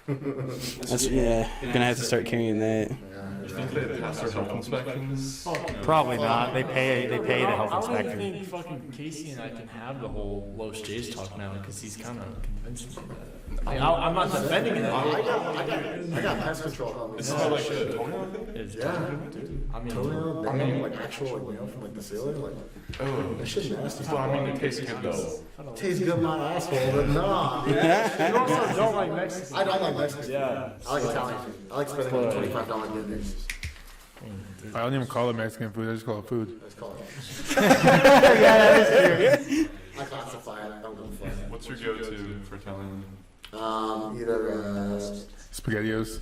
That's, yeah, you're gonna have to start carrying that. Yeah, You think they pass their health inspections? Probably not. They pay the health I don't inspector. think fucking Casey and I can have the whole Los J's talk now because he's kind of convinced me that. I'm not defending it. I got pest control on me. Is this like a toenail? Yeah, dude. I mean, Toenail, I mean, like actual like nail from like the ceiling, like Oh, that shit's nasty. well, I mean, it tastes good though. Tastes good in my asshole, but nah. you also don't like Mexican. I don't like Mexican. Yeah. I like Italian food. I like spending $25 dinners. I don't even call it Mexican food. I just call it food. Let's call it. Yeah, that is true. I classify it. I don't go for it. What's your go-to for Italian? Either SpaghettiOs.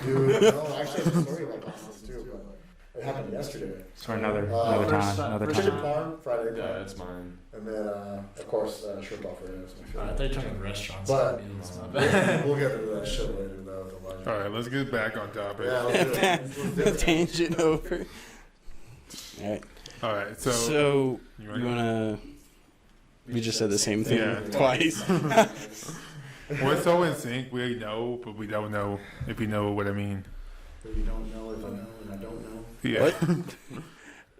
dude. No, actually, I have a story about pastas too, but it happened yesterday. For another time. Chicken parm, fried egg Yeah, parm, it's mine. and then of course shrimp alfredo is my I favorite. thought you were talking restaurants. But Meals, not we'll bad. we'll get into that shit later though. With the lunch. All right, let's get back on topic. Yeah, let's do it. Let's do it. Tangent over. All right. All right, so, So you you wanna wanna? We just said the same thing Yeah. twice. we're so in sync. We know, but we don't know if you know what I mean. But you don't know if I know and I don't know. Yeah. What?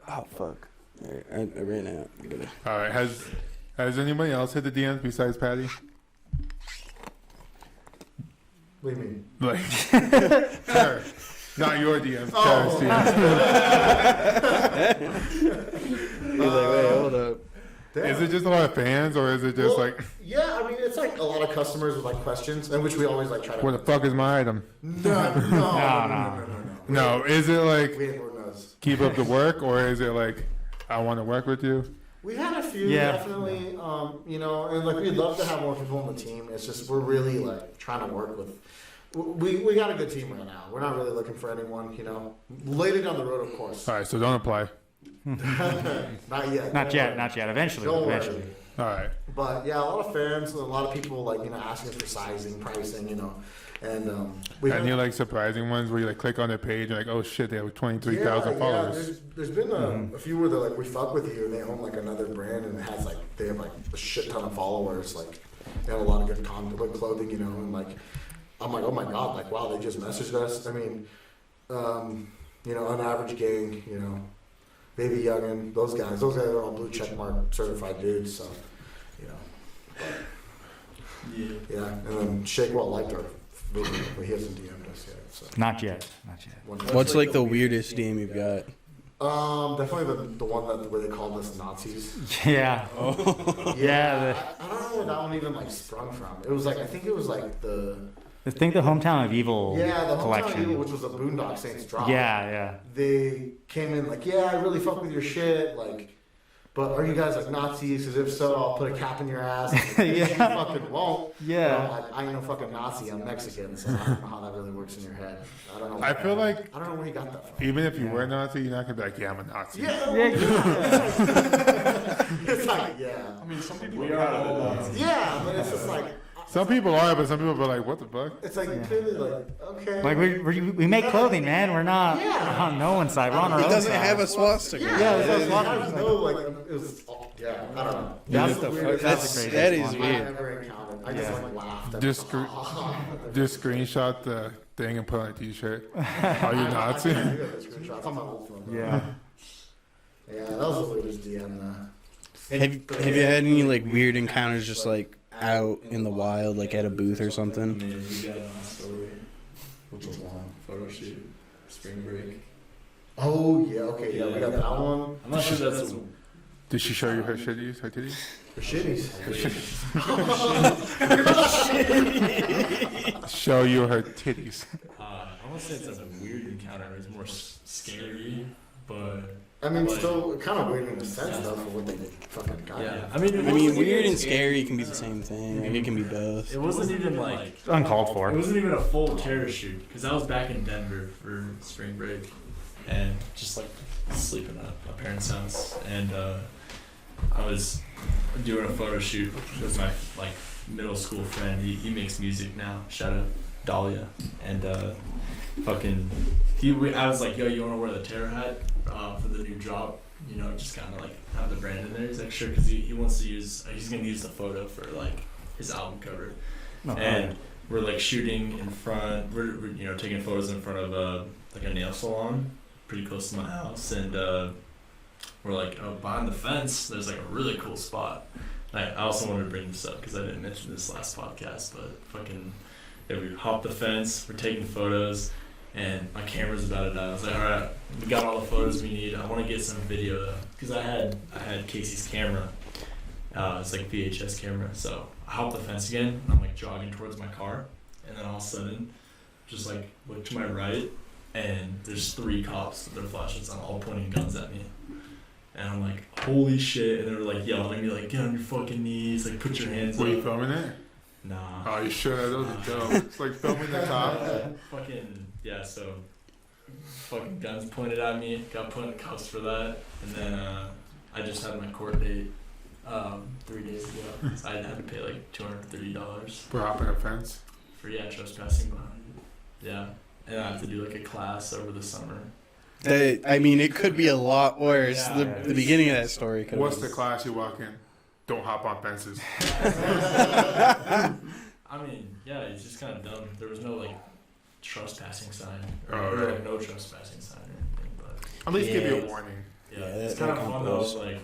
Oh fuck! All right, I ran out. I gotta- All right. Has anybody else hit the DMs besides Patty? What do you mean? Like, Tara. Not your DMs. Oh. Tara's DMs. You're like, wait, hold up. Damn. Is it just a lot of fans, or is it just Well, like, Yeah, I mean it's like a lot of customers with like questions, and which we always like try to. where the fuck is my item? No. No. Is it like We ain't Lord knows. keep up the work, or is it like I want to work with you? We had a few, Yeah. definitely. And like we'd love to have more people on the team. It's just we're really like trying to work with. We got a good team right now. We're not really looking for anyone, Later down the road, of course. All right, so don't apply. Not yet. Not yet. Eventually. Don't worry. Eventually. All right. But yeah, a lot of fans and a lot of people asking for sizing, pricing, and we And you like surprising ones where you like click on their page and like, oh shit, they have 23,000 followers. There's been a few where they're like, we fuck with you, and they own like another brand, and it has like they have like a shit ton of followers, like they have a lot of good content, like clothing, and like I'm like, oh my god, like wow, they just messaged us. I mean, Unaverage Gang, Baby Youngin, those guys are all blue check mark certified dudes, so yeah, and then Shake Well liked our video, but he hasn't DM'd us yet. So Not yet. What's like the weirdest DM you've got? definitely the one where they called us Nazis. Yeah. Yeah, I don't know where that one even like sprung from. It was like I think it was like the I think the Hometown of Evil the Hometown collection. Evil, which was a Boondock Saints drop. Yeah. They came in like, yeah, I really fuck with your shit, like, but are you guys like Nazis? Because if so, I'll put a cap in your ass. Like, Yeah. You fucking won't. Yeah. I'm like, I ain't no fucking Nazi. I'm Mexican, so I don't know how that really works in your head. I don't know. I feel like I don't know where you got that from. even if you were Nazi, you're not gonna be like, yeah, I'm a Nazi. Yeah. It's like, yeah. I mean, some people are. Yeah, but it's just like, Some people are, but some people are like, what the fuck? it's like clearly like, okay. Like we make clothing, man. We're not on no one's side. We're on our He own doesn't side. have a swastika. Yeah, I just know, like, it was, yeah, I don't know. That's It's the weirdest That's thing the that craziest is one. I've weird. ever encountered. I just like laughed. At Just Just screenshot the thing and put on a t-shirt. Are you Nazi? Screenshots on my old phone. Yeah. Yeah, that was the weirdest DM. Have you had any like weird encounters just like out in the wild, like at a booth or something? Man, you got on story. Which was long. Photo shoot. Spring break. Oh yeah, okay, yeah, we got that one. I'm not sure that's Did she show you her shitties, her titties? The shitties. Show you her titties. I won't say it's a weird encounter. It's more scary, but I mean, still kind of weird in a sense though for what they fucking got. yeah. I mean, Weird and scary can be the same thing. Like, it can be both. It wasn't even like It's uncalled for. It wasn't even a full terror shoot because I was back in Denver for spring break and just like sleeping at my parents' house, and I was doing a photo shoot with my like middle school friend. He makes music now. Shout out Dahlia, and I was like, yo, you want to wear the terror hat for the new drop? Just kind of like have the brand in there. He's like, sure, because he wants to use. He's gonna use the photo for like his album cover. And we're like shooting in front. We're taking photos in front of like a nail salon pretty close to my house, and we're like, oh, behind the fence, there's like a really cool spot. I also wanted to bring this up because I didn't mention this last podcast, but fucking, yeah, we hopped the fence, we're taking photos, and my camera's about to die. I was like, all right, we got all the photos we need. I want to get some video though, because I had Casey's camera. It's like VHS camera. So I hopped the fence again, and I'm like jogging towards my car, and then all of a sudden, just like look to my right, and there's 3 cops with their flashlights on, all pointing guns at me. And I'm like, holy shit! And they were like yelling at me, like, get on your fucking knees, like put your hands up. Were you filming it? Nah. Oh, you should have. That was a joke. It's like filming the cop. Fucking, yeah, so fucking guns pointed at me, got put in cuffs for that, and then I just had my court date 3 days ago. So I had to pay like $230 For hopping a fence. for, yeah, trespassing behind. Yeah, and I have to do like a class over the summer. I mean, it could be a lot worse. Yeah, The beginning of that story could. What's the class you walk in? Don't hop on fences. I mean, yeah, it's just kind of dumb. There was no like trespassing sign, or like no trespassing sign or anything, but At least give you a Yeah. warning. yeah, Yeah, it's that kind of fun though. goes. Like,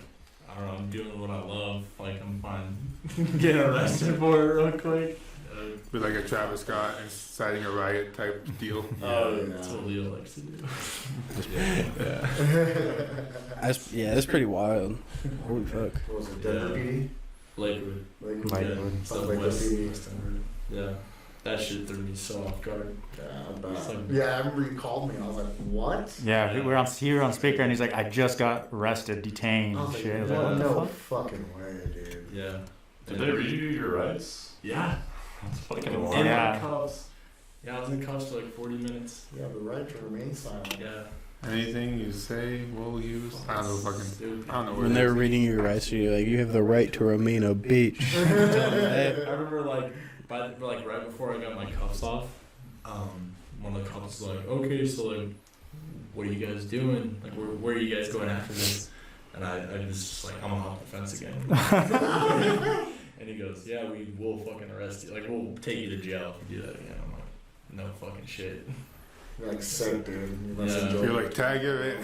I don't know, I'm doing what I love. Like, I'm fine getting arrested for it real quick. With like a Travis Scott inciting a riot type deal. Oh, That's what Leo likes to do. That's pretty wild. Holy fuck. What was it, Denver Yeah. PD? Lakewood. Lakewood? Lakewood. Yeah, South South Lakewood West. PD. West Denver. Yeah, that shit threw me so off guard. Yeah, I bet. It's like- Yeah, I remember you called me and I was like, what? Yeah, we were on here on speaker, and he's like, "I just got arrested, detained, I was and like, shit." I was like, what? "What the No fuck?" fucking way, dude. Yeah. Did they read you your rights? Yeah. That's fucking And wild. Yeah. in cuffs. Yeah, I was in cuffs for like 40 minutes. You have the right to remain silent. Yeah. Anything you say, we'll use. I don't know fucking. Stupid. I don't know what When it they were is. reading your rights, you're like, you have the right to remain a bitch. I remember like right before I got my cuffs off, one of the cops was like, okay, so like, what are you guys doing? Like, where are you guys going after this? And I was just like, I'm gonna hop the fence again. And he goes, yeah, we will fucking arrest you. Like, we'll take you to jail if you do that again. I'm like, no fucking shit. You're like sick, dude. You must Yeah. enjoy You're it. like, tag it.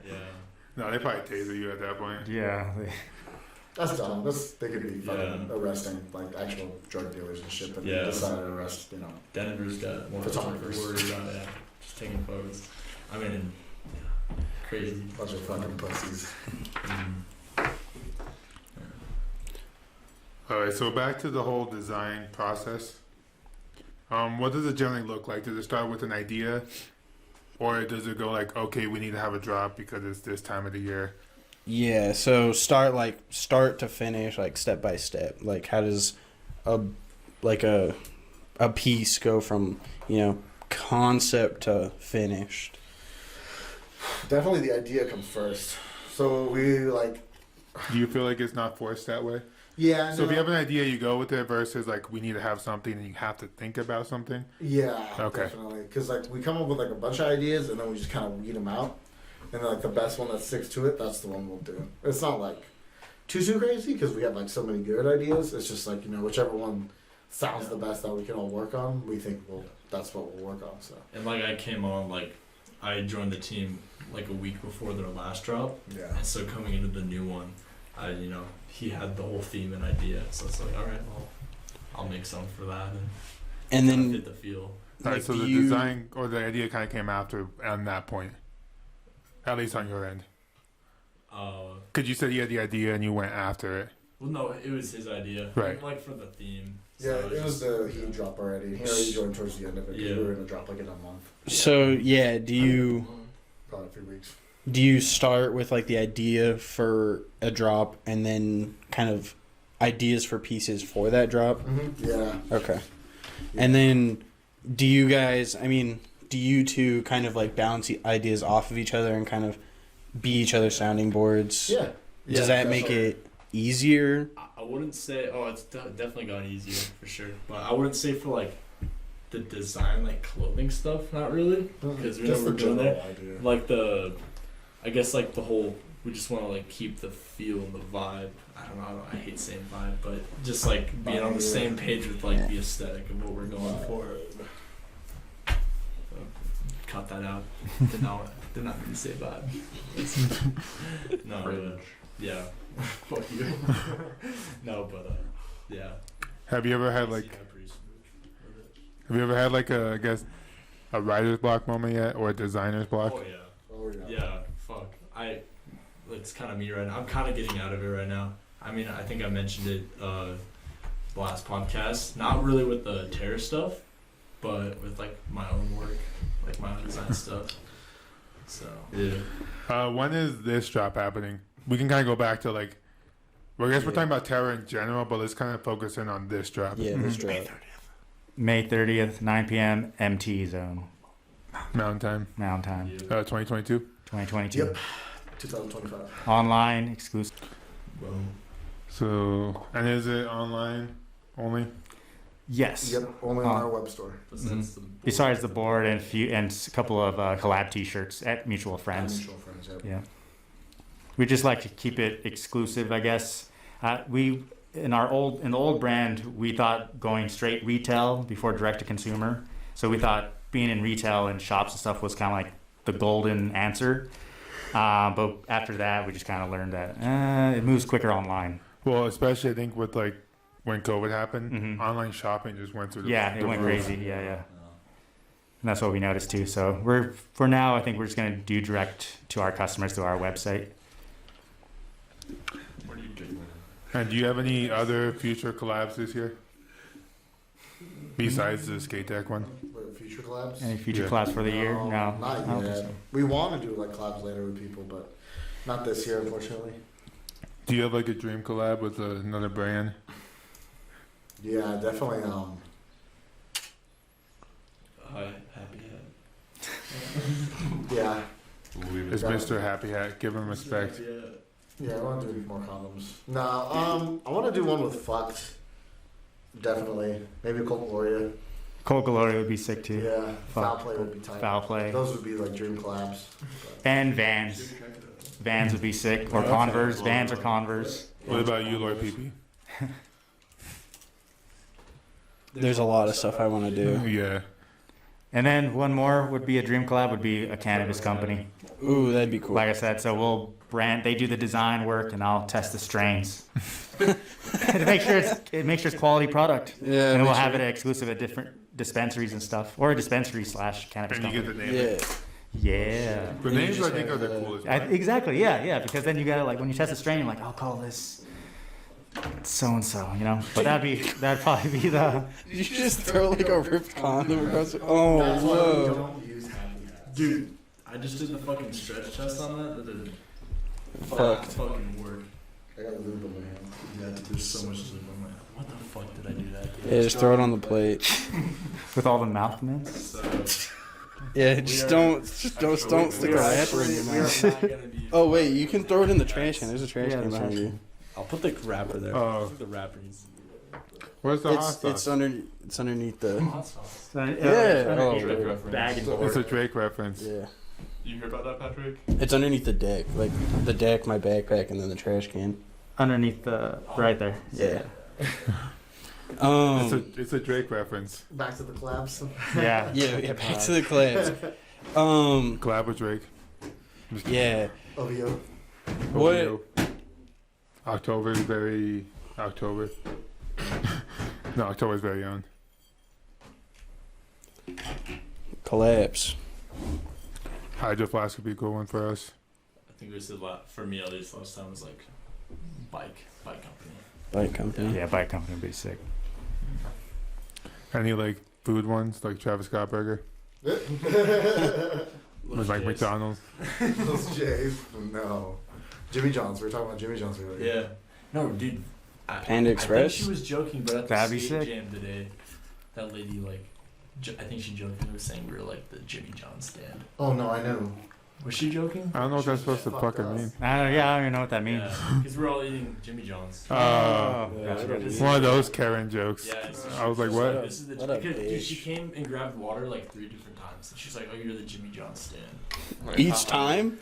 Yeah. No, they probably taser you at that point. Yeah, That's dumb. They could be fucking arresting like actual drug dealers and shit, but Yeah. they decided to arrest, Denver's got more Photographers. worried about it. Just taking photos. I mean, yeah, crazy. bunch of fucking pussies. Alright, so back to the whole design process. What does it generally look like? Does it start with an idea? Or does it go like, okay, we need to have a drop because it's this time of the year? Yeah, so start to finish, like step by step. Like how does a piece go from, concept to finished? Definitely the idea comes first. So we like, Do you feel like it's not forced that way? yeah. So if you have an idea, you go with it versus like, we need to have something and you have to think about something? Yeah, Okay. definitely. Because like we come up with like a bunch of ideas and then we just kind of weed them out, and then, like the best one that sticks to it, that's the one we'll do. It's not like too crazy because we have like so many good ideas. It's just like whichever one sounds the best that we can all work on, we think that's what we'll work on. So And like I came on, like I joined the team like a week before their last drop, yeah, and so coming into the new one, he had the whole theme and idea, so it's like, all right, well, I'll make some for that and And then fit the feel. Alright, like, so do the you- design or the idea kind of came after on that point. At least on your end. Because you said you had the idea and you went after it. Well, no, it was his idea, Right. like for the theme. yeah. So It was the heat drop already. He already joined towards the end of it because Yeah. we were gonna drop like in a month, so yeah, do you probably a few weeks. start with like the idea for a drop and then kind of ideas for pieces for that drop? Yeah. Okay. And then do you guys, do you two kind of like bounce ideas off of each other and kind of be each other's sounding boards? Yeah. Does that make it easier? I wouldn't say. Oh, it's definitely gotten easier for sure. But I wouldn't say for like the design, like clothing stuff. Not really, because we Just never the done general that. idea. Like I guess like the whole. We just want to like keep the feel and the vibe. I don't know. I hate saying vibe, but just like being on the same page with like the aesthetic of what we're going for. cut that out. Did not mean to say vibe. No, yeah. Fuck you. No, but yeah. Have you ever had like a, I guess, a writer's block moment yet, or a designer's block? Oh yeah. Oh, yeah. Yeah. Fuck. It's kind of me right now. I'm kind of getting out of it right now. I mean, I think I mentioned it last podcast. Not really with the terror stuff, but with like my own work, like my own design stuff. So yeah. When is this drop happening? We can kind of go back to like, well, I guess we're talking about terror in general, but let's kind of focus in on this drop. Yeah, this drop. May 30th, 9 p.m. MT zone. Mountain time. Mountain time. 2022. 2022. Yep. 2025. Online, exclusive. Boom. So, and is it online only? Yes. Yep. Only on our web store. Besides the board and a couple of collab T-shirts at Mutual Friends. Mutual friends. Yep. Yeah. We just like to keep it exclusive, I guess. In the old brand, we thought going straight retail before direct to consumer. So we thought being in retail and shops and stuff was kind of like the golden answer. But after that, we just kind of learned that it moves quicker online. Well, especially I think with like when COVID happened, online shopping just went through the it went crazy. Yeah. And that's what we noticed too. So for now, I think we're just going to do direct to our customers through our website. And do you have any other future collabs this year? Besides the skate deck one? What, future collabs? Any future collabs for the year? No. Not I don't think yet. so. We want to do like collabs later with people, but not this year, unfortunately. Do you have like a dream collab with another brand? Yeah, definitely. Happy Head. Yeah. It's Mr. Happy Hat. Give him respect. Yeah, I want to do more condoms. No, I want to do one with fucked. Definitely. Maybe Cold Gloria. Cold Glory would be sick too. Yeah. Foul Play would be tight. Foul Play. Those would be like dream collabs. And Vans. Vans would be sick. Or Converse. Vans or Converse. What about you, Lord PP? There's a lot of stuff I want to do. Yeah. And then one more would be a dream collab would be a cannabis company. Ooh, that'd be cool. Like I said, so we'll brand. They do the design work, and I'll test the strains to make sure it's quality product. Yeah, and we'll have it exclusive at different dispensaries and stuff, or a dispensary / cannabis And you company. get the name. Yeah. The names I think are the coolest. Exactly. Yeah. Because then you gotta like when you test the strain, you're like, I'll call this so and so, you know. But that'd probably be the. Did you just throw like a ripped condom across? Oh That's why we whoa! don't use happy hats. Dude, I just did the fucking stretch test on that. That didn't Fucked. fucking work. I got lube on my hand. Yeah, dude, there's so much lube on my. What the fuck did I do that? Yeah, just throw it on the plate. With all the mouth mints. So, Yeah, just don't stick a wrapper in your mouth. Oh wait, you can throw it in the trash can. There's a trash can behind you. I'll put the wrapper there. Oh. The wrapper needs. Where's the hot sauce? It's underneath the. Hot sauce. Yeah. Oh, Drake Bag and It's board. a Drake reference. Yeah. You hear about that, Patrick? It's underneath the deck, like the deck, my backpack, and then the trash can. Underneath the right there. Yeah. It's a Drake reference. Back to the collabs. Yeah. Yeah. Back to the collabs. Collab with Drake. Yeah. OVO. What? OVO. October is very October. No, October is very young. Collabs. Hydro Flask would be a cool one for us. I think we said for me at least last time was like bike company. Bike company. Yeah, bike company would be sick. Any like food ones like Travis Scott Burger with like McDonald's. Those J's. No. Jimmy John's. We were talking about Jimmy John's earlier. Yeah. No, dude. Panda I Express? think she was joking, but at That'd the be skate sick. jam today, that lady like, I think she jokingly was saying we were like the Jimmy John stand. Oh no, I know. Was she joking? I don't know what that's supposed to Fuck fucking us. mean. I don't even know what that means. Yeah, because we're all eating Jimmy John's. Oh, Yeah, gotcha. I don't One of those Karen jokes. Yeah, so I was like, she's what? This is the What a because dude, she bitch. came and grabbed water like 3 different times, and she's like, "Oh, you're the Jimmy John stand." Each time?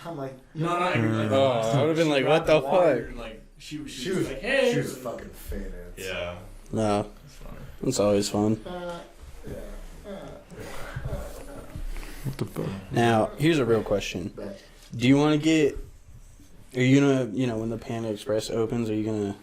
I'm like, No, not every like, Oh, last I would've time been she like, what grabbed the water, fuck? and, like she was she was like, "Hey." she was fucking faded. Yeah, No. it's funny. It's always fun. the fuck? Now, here's a real question. But Do you want to get? Are you gonna, when the Panda Express opens, are you gonna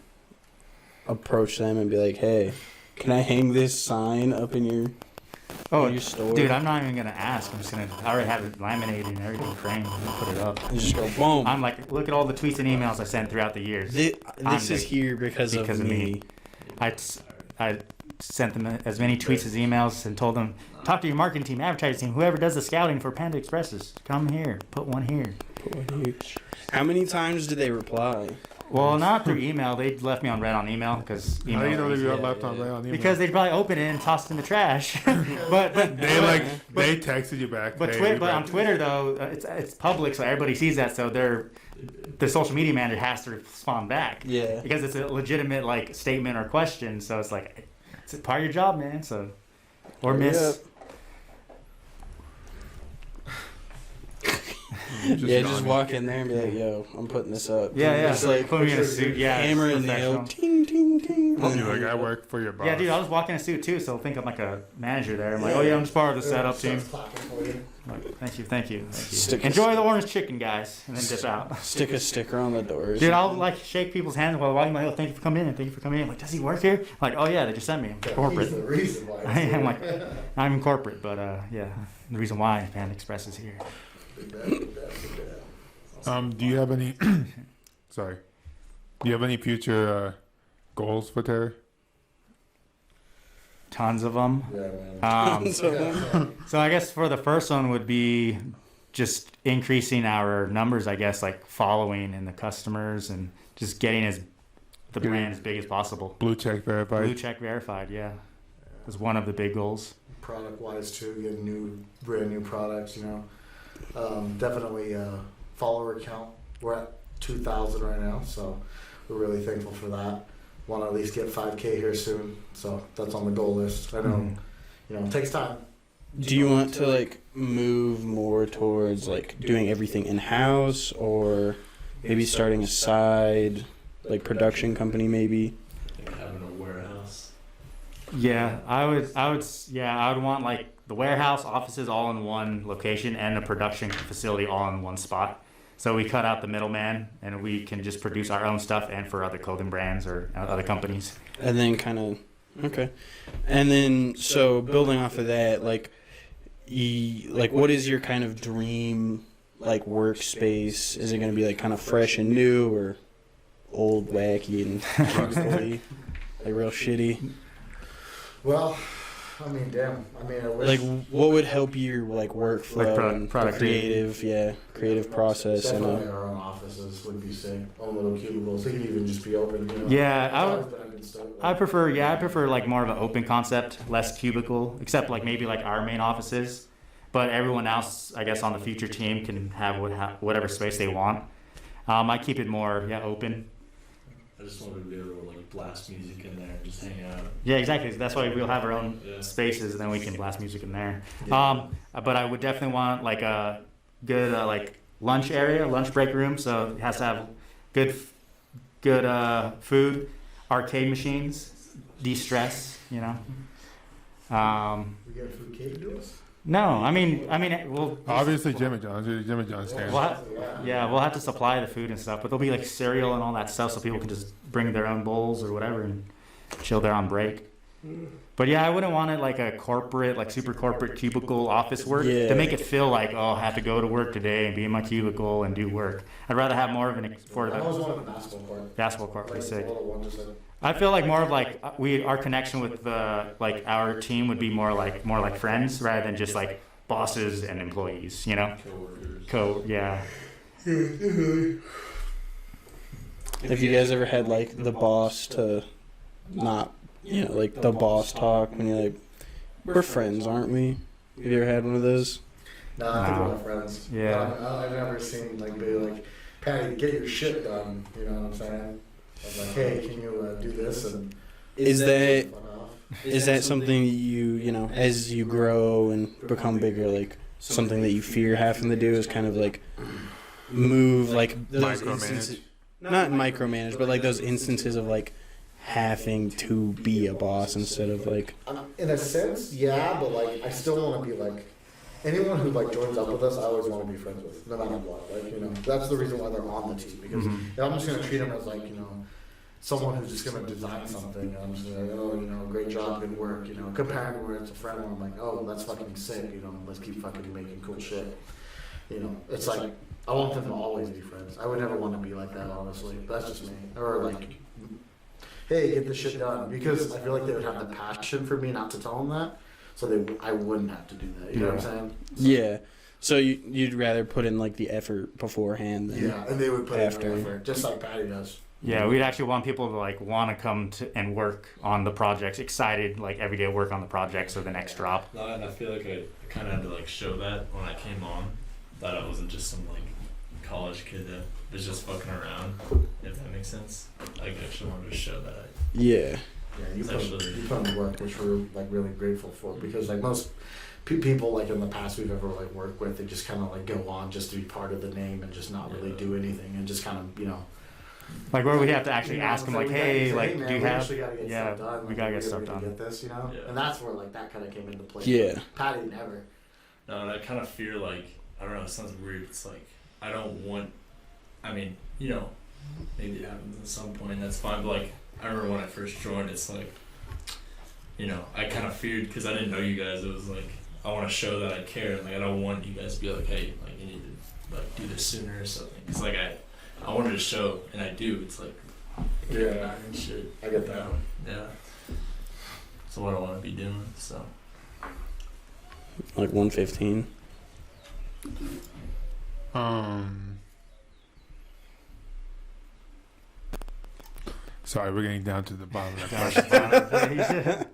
approach them and be like, "Hey, can I hang this sign up in your store?" Dude, I'm not even gonna ask. I'm just gonna. I already have it laminated and everything framed. And put it up. And just go boom. I'm like, look at all the tweets and emails I sent throughout the years. This is here because of me. I sent them as many tweets as emails and told them, talk to your marketing team, advertising team, whoever does the scouting for Panda Expresses. Come here. Put one here. How many times did they reply? Well, not through email. They left me on red on email because How do you know email. they got left on red on email? Because they'd probably open it and toss it in the trash. but they texted you back. But on Twitter though, it's public, so everybody sees that. So the social media manager has to respond back. Yeah. Because it's a legitimate statement or question. So it's like it's part of your job, man. So or miss. Just walk in there and be like, "Yo, I'm putting this up." Yeah. Just like put me in a suit. Yeah. hammer and nail. Ting ting ting. You're like, I work for your boss. Yeah, dude, I was walking in a suit too, so think I'm like a manager there. I'm like, oh yeah, I'm just part of the setup team. I'm like, thank you. Enjoy the orange chicken, guys, and then dip out. Stick a sticker on the doors. Dude, I'll shake people's hands while walking. Like, oh, thank you for coming in. Thank you for coming in. I'm like, does he work here? I'm like, oh yeah, they just sent me. I'm corporate. He's the reason why. I'm like, I'm in corporate, but yeah, the reason why Panda Express is here. Do you have any? Sorry. Do you have any future goals for Terry? Tons of them. Yeah, man. So I guess for the first one would be just increasing our numbers, I guess, like following and the customers and just getting the brand as big as possible. Blue check verified. Blue check verified, yeah. Is one of the big goals. Product wise too, getting brand new products, definitely follower count. We're at 2,000 right now, so we're really thankful for that. Want to at least get 5K here soon, so that's on the goal list. I know, it takes time. Do you want to move more towards doing everything in house, or maybe starting a side production company maybe? Having a warehouse. Yeah, I would want the warehouse, offices all in one location, and the production facility all in one spot. So we cut out the middleman, and we can just produce our own stuff and for other clothing brands or other companies. And then okay. And then, so building off of that, what is your kind of dream, workspace? Is it going to be kind of fresh and new, or old, wacky, and cubicle-y, real shitty? Well, I mean, damn. I mean, I wish. What would help your workflow and creative process? Definitely our own offices would be sick. Own little cubicles. They could even just be open. Yeah, I prefer more of an open concept, less cubicle, except maybe our main offices. But everyone else, I guess, on the future team can have whatever space they want. I keep it more open. I just wanted to be able to blast music in there and just hang out. Yeah, exactly. That's why we'll have our own spaces, and then we can blast music in there. But I would definitely want a good lunch area, lunch break room. So it has to have good food, arcade machines, de-stress. We get a food cake to us? No, I mean, we'll Obviously, Jimmy John's. Jimmy John's stand. we'll have to supply the food and stuff, but there'll be cereal and all that stuff, so people can just bring their own bowls or whatever and chill there on break. But I wouldn't want it a corporate, super corporate cubicle office work to make it feel I have to go to work today and be in my cubicle and do work. I'd rather have more of an I always wanted a basketball court. Basketball court, pretty sick. One, I feel more of our connection with our team would be more like friends rather than just bosses and employees, Coworkers. Yeah. Have you guys ever had the boss to not, the boss talk when you're we're friends, aren't we? Have you ever had one of those? No, I think we're not friends. Yeah. I've never seen be Patty, get your shit done. You know what I'm saying? I was hey, can you do this? And is that something that you as you grow and become bigger, something that you fear having to do is kind of move those instances, not micromanage, but those instances of having to be a boss instead of in a sense, yeah, but I still want to be anyone who like joins up with us, I always want to be friends with, no matter what. Like, you know, that's the reason why they're on the team, because if I'm just gonna treat them as like, you know, someone who's just gonna design something, and I'm just like, oh, you know, great job, good work, you know, comparing to where it's a friend where I'm like, oh, that's fucking sick, you know, let's keep fucking making cool shit. You know, it's like, I want them to always be friends. I would never want to be like that, honestly. That's just me. Or like, hey, get this shit done, because I feel like they would have the passion for me not to tell them that, so I wouldn't have to do that. You know what I'm saying? Yeah. So you'd rather put in like the effort beforehand than And they would put after. in the effort, just like Patty does. Yeah, we'd actually want people to like want to come to and work on the projects, excited like every day work on the projects or the next drop. No, and I feel like I kind of had to like show that when I came on, that I wasn't just some like college kid that was just fucking around, if that makes sense. Like, I actually wanted to show that Yeah. Yeah, you Essentially. put in the work, which we're like really grateful for, because like most people like in the past we've ever like worked with, they just kind of like go on just to be part of the name and just not really do anything and just kind of, you know. Like where we have to actually ask them like, hey, like, man, do you we have? actually gotta get Yeah, stuff done. we Like, gotta we get stuff really done. Get this, you know, Yeah. and that's where like that kind of came into play. Yeah. Patty never. No, and I kind of fear like, I don't know, it sounds weird. It's like, I don't want, I mean, you know, maybe it happens at some point, that's fine, but like, I remember when I first joined, it's like, you know, I kind of feared, because I didn't know you guys, it was like, I want to show that I care, like, I don't want you guys to be like, hey, like, you need to, like, do this sooner or something, because, like, I wanted to show, and I do, it's like, Yeah, and shit, I get that. yeah, so what I want to be doing, so. Like 115. Sorry, we're getting down to the bottom of that question.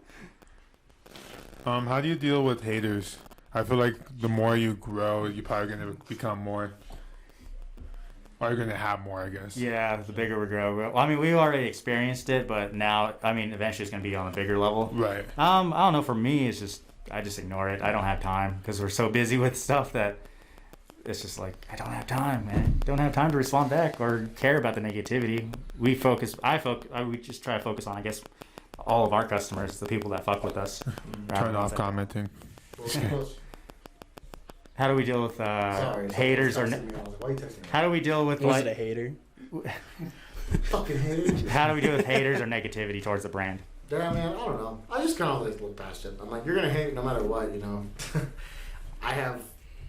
How do you deal with haters? I feel like the more you grow, you're probably gonna become more, or you're gonna have more, I guess. Yeah, the bigger we grow. Well, I mean, we already experienced it, but now, I mean, eventually it's gonna be on a bigger level. Right. I don't know. For me, it's just I just ignore it. I don't have time because we're so busy with stuff that it's just like I don't have time, man. Don't have time to respond back or care about the negativity. We focus. We just try to focus on, I guess, all of our customers, the people that fuck with us. Turn off commenting. How do we deal with Sorry, haters or? why are you texting me? How do we deal with Was like? it a hater? Fucking haters. How do we deal with haters or negativity towards the brand? Yeah, man, I don't know. I just kind of like look past it. I'm like, you're gonna hate no matter what, you know.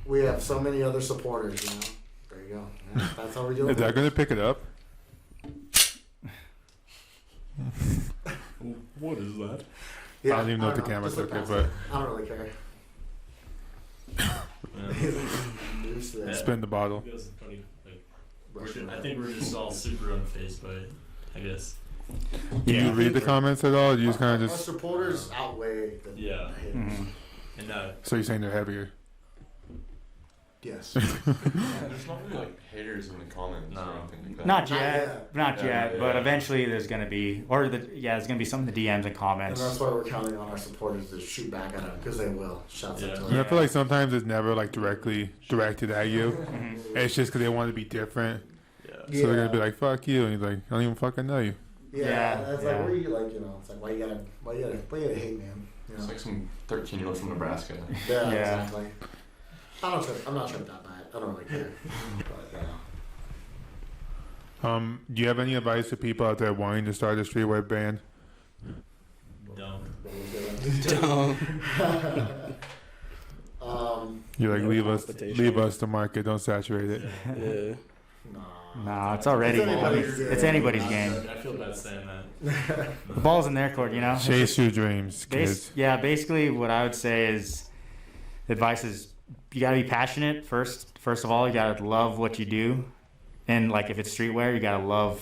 We have so many other supporters, you know. There you go. Yeah, that's how we do Is it. that gonna pick it up? What is that? Yeah, I don't even know if the don't camera Just look took it, past but I don't really care. Used to that. spin the bottle. You guys are funny, like, Russian I think we're just all super unfazed by it, I guess. Do you read the comments at all? Or do you just kind of Our just? supporters outweigh the Yeah. haters. Mhm. And So you're saying they're heavier? Yes. Yeah, there's not really like haters in the comments No. or anything like that. Not Not yet, yet. not Yeah, yet. yeah, But yeah. eventually there's gonna be, there's gonna be some of the DMs and And comments. that's why we're counting on our supporters to shoot back at them, because they will. Shouts out Yeah. to And I them. feel like sometimes it's never like directly directed at you. Mhm. It's just because they want to be different. yeah. So they're gonna be like, "Fuck you," and he's like, "I don't even fucking know you." Yeah, Yeah, it's yeah. like, where you like, you know, it's like, why you gotta hate, man? You It's know? like some 13-year-old from Nebraska. Yeah, Yeah. exactly. I'm not tripped that bad. I don't really care. But, Do you have any advice to people out there wanting to start a streetwear band? Dumb. Dumb. You're like, No competition. leave us the market, don't saturate it. Yeah. Nah, it's already. It's anybody's game. I feel bad saying that. The ball's in their court, you know. Chase your dreams, kids. Basically, what I would say is, advice is you gotta be passionate first. First of all, you gotta love what you do, and like if it's streetwear, you gotta love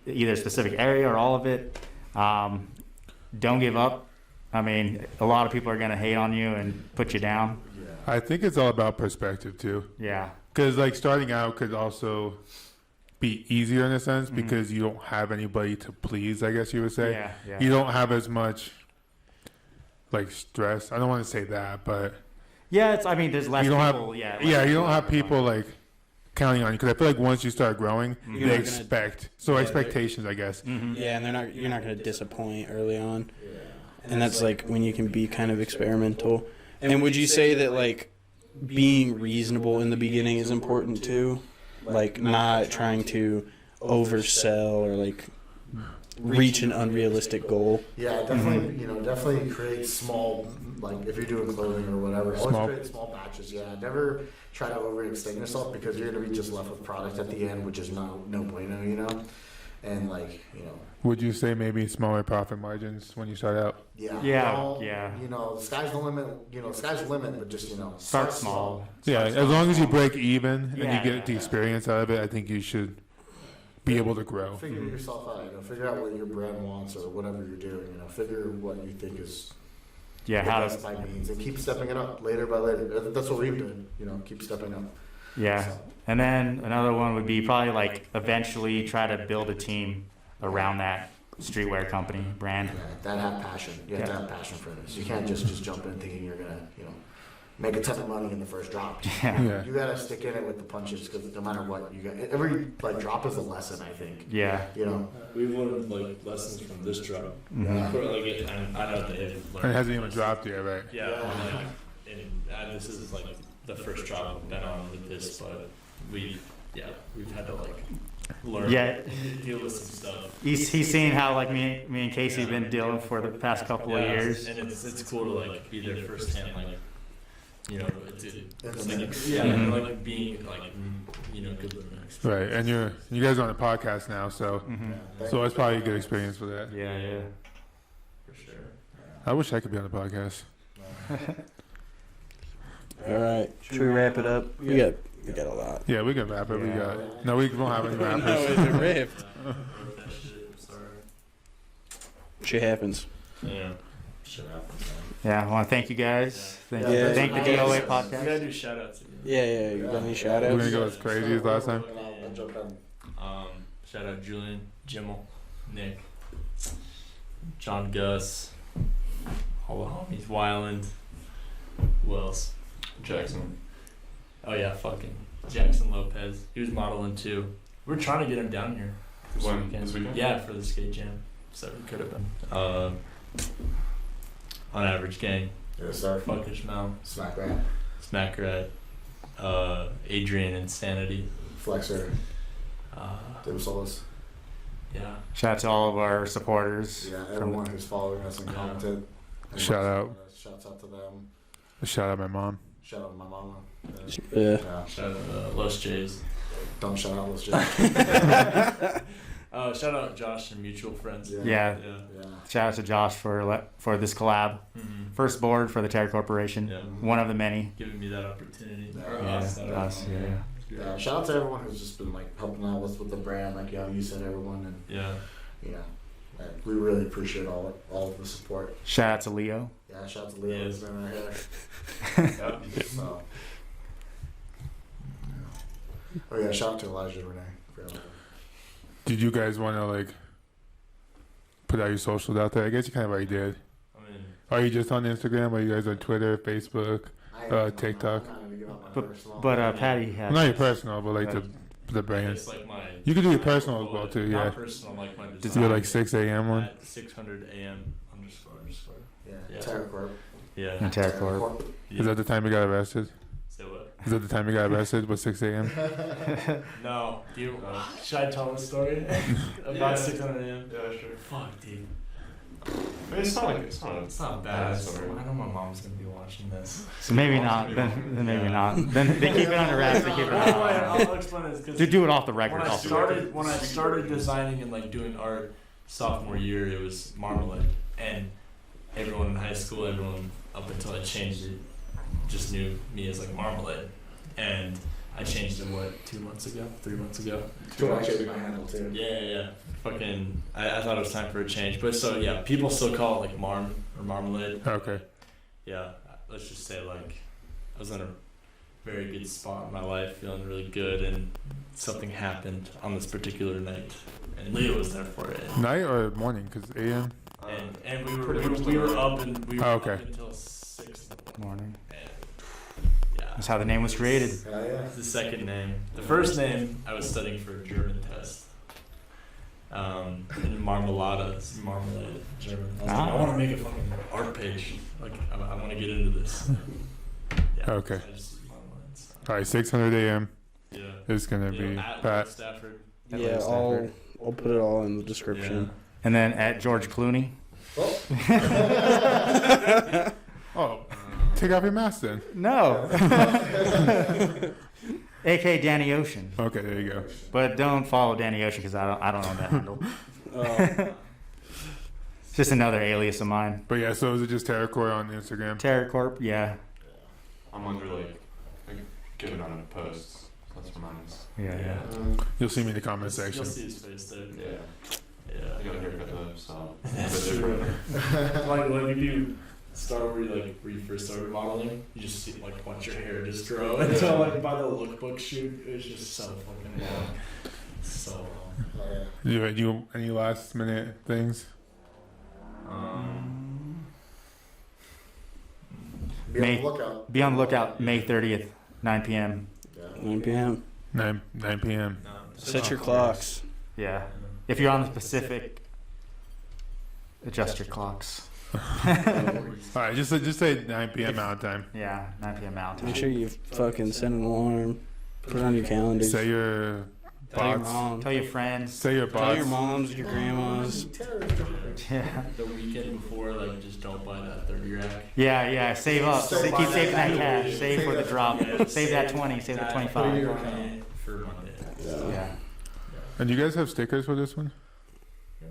either a specific area or all of it. Don't give up. I mean, a lot of people are gonna hate on you and put you down. I think it's all about perspective too. Yeah. Because like starting out could also be easier in a sense Mhm. because you don't have anybody to please, I guess you would say. Yeah. Yeah. You don't have as much like stress. I don't want to say that, but Yeah. It's. I mean, there's less you don't people. have Yeah. yeah, you don't have people like counting on you because I feel like once you start growing, Mhm. You're they not gonna- expect so yeah, expectations, I guess. Mm-hmm. Yeah, and you're not going to disappoint early on. And that's like when you can be kind of experimental. And would you say that like being reasonable in the beginning is important too. Like not trying to oversell or like reach an unrealistic goal. Yeah, definitely. You know, definitely create small, like if you're doing clothing or whatever, always create small batches. Yeah, never try to overextend yourself because you're gonna be just left with product at the end, which is no bueno. You know, and like Would you say maybe smaller profit margins when you start out? Yeah. Yeah. You know, the sky's the limit. You know, sky's the limit, but just Start small. Yeah, as long as you break even and Yeah, you get the experience out of it, I think you should be able to grow. Figure yourself out. You know, figure out what your brand wants or whatever you're doing. You know, figure what you think is Yeah, the how best to, by means, and keep stepping it up later by later. That's what we've done. You know, keep stepping up. yeah. So, And then another one would be probably like eventually try to build a team around that streetwear company brand. yeah, that have passion. You have to have passion for this. You can't just jump in thinking you're gonna make a ton of money in the first drop. Yeah. Yeah. You gotta stick in it with the punches because no matter what, you got every like drop is a lesson. I think. Yeah. You know. We've learned like lessons from this drop. Mhm. For, like, I know they've learned. And it hasn't even dropped yet, right? Yeah, like, and this is like the first drop I've been on with this, but we've had to like learn, Yeah. deal with some stuff. He's seen how like me and Casey have been dealing for the past couple of years. And it's cool to like be there firsthand, like it's like Mhm. like being like good learning experience. Right, and you guys are on a podcast now, so Mhm. so it's probably a good experience for that. Yeah, yeah. For sure. I wish I could be on the podcast. All right, should we wrap it up? We got a lot. Yeah, we can wrap it. We Yeah. got no, we don't have any No, rappers. it's a rift. That shit, I'm sorry. Shit happens. Yeah. Shit happens, man. Yeah, I want to thank you guys. Thank Yeah. thank the DOA You podcast. gotta do shout outs again. Yeah. You got any shout We're gonna outs? go as crazy as last time. I'll jump in. Shout out Julian, Jimmel, Nick, John Gus, all the homies, Wyland. Who else? Jackson. Oh yeah, fucking Jackson Lopez. He was modeling too. We're trying to get him down here When? This weekend? Yeah, for the skate jam. So we could have been. On average, gang. Yes, sir. Fuckish Mount. Smack rat. Smack Rat. Adrian Insanity. Flexer. Dim Solis. Yeah. Shout out to all of our supporters. Yeah, everyone who's following us and commented. Shout out. Shouts out to them. Shout out my mom. Shout out to my mama. Yeah. Yeah. Shout out Los Jays. Don't shout out, let's just. Shout out Josh and mutual friends. Yeah. Yeah. Yeah. Shout out to Josh for this collab. Mm-hmm. First board for the Terry Corporation. Yeah. One of the many. Giving me that opportunity. Yeah. Or Yeah, us, that us, opportunity. Yeah. Shout out to everyone who's just been like helping out with the brand, like you said, everyone, and Yeah. like, we really appreciate all of the support. Shout out to Leo. Yeah, shout out to Leo who's been right here. So. Oh yeah, shout out to Elijah and Renee. Did you guys want to like put out your socials out there? I guess you kind of already did. I mean, Are you just on Instagram? Are you guys on Twitter, Facebook? TikTok. But Patty Well, had. not your personal, but like the brand. it's like my. You can do your personal as well too. Yeah. Not personal, like my Did design. you do like 6 a.m. one? At 600 a.m. __. Yeah, Yeah. Terra Corp. Yeah. And Terry Corp. Yeah. Is that the time you got arrested? Say what? Is that the time you got arrested? Was 6 a.m.? No. Do you, should I tell the story about Yeah. 600 a.m.? Yeah, sure. Fuck, dude. I mean, it's not It's not bad bad. story. I know my mom's gonna be watching this. So maybe not. Then maybe not. Then they keep it under wraps. They keep it Well, on. I'll explain this because To do it off the record. when I Off the record. started designing and like doing art sophomore year, it was Marmalade, and everyone in high school, everyone up until I changed it, just knew me as like Marmalade, and I changed it 3 months ago. Actually, my handle too. Yeah. Fucking, I thought it was time for a change, but so yeah, people still call it like Marm or Marmalade. Okay. Yeah, let's just say like I was in a very good spot in my life, feeling really good, and something happened on this particular night, and Leo was there for it. Night or morning? Because a.m. And we were up and we were Oh, okay. up until 6 in the Morning. And, yeah, That's how the name was created. Yeah. the second name. The first name I was studying for a German test. And Marmalada is marmalade German. I was like, I want to make a fucking art page. Like I want to get into this. Yeah. Okay. I just All right, 600 a.m. Yeah. is gonna be At Pat. Stafford. Yeah, I'll put it all in the description. And then at George Clooney. Oh, take off your mask then. No. AKA Danny Ocean. Okay, there you go. But don't follow Danny Ocean because I don't know that handle. Oh. It's just another alias of mine. But yeah, so is it just TerraCore on Instagram? Terror Corp, yeah. I'm under like giving on a post. That's for mine. Yeah. You'll see me in the comment You'll section. see his face there. Yeah. Yeah. I got a haircut though, so. That's true. Like if you start where you first started modeling, you just see like watch your hair just grow until like by the lookbook shoot, it was just so fucking long. So long. Oh, yeah. You any last minute things? Be on the lookout. Be on the lookout May 30th, 9 p.m. Yeah. 9 p.m. 9 p.m. No, Set your clocks. Yeah. If you're on the Pacific, adjust your clocks. All right, just say 9 p.m. Mountain Time. Yeah, 9 p.m. Mountain. Make sure you fucking set an alarm. Put it on your calendar. Say your Tell your bots. mom. Tell your friends. Say your Tell bots. your moms, your grandmas. Yeah. The weekend before, like just don't buy that 30 rack. Yeah. Save up. Save Keep up. saving that cash. Save for the drop. Save that 20. Save the That 25. for Monday. Yeah. And you guys have stickers for this one? Yeah.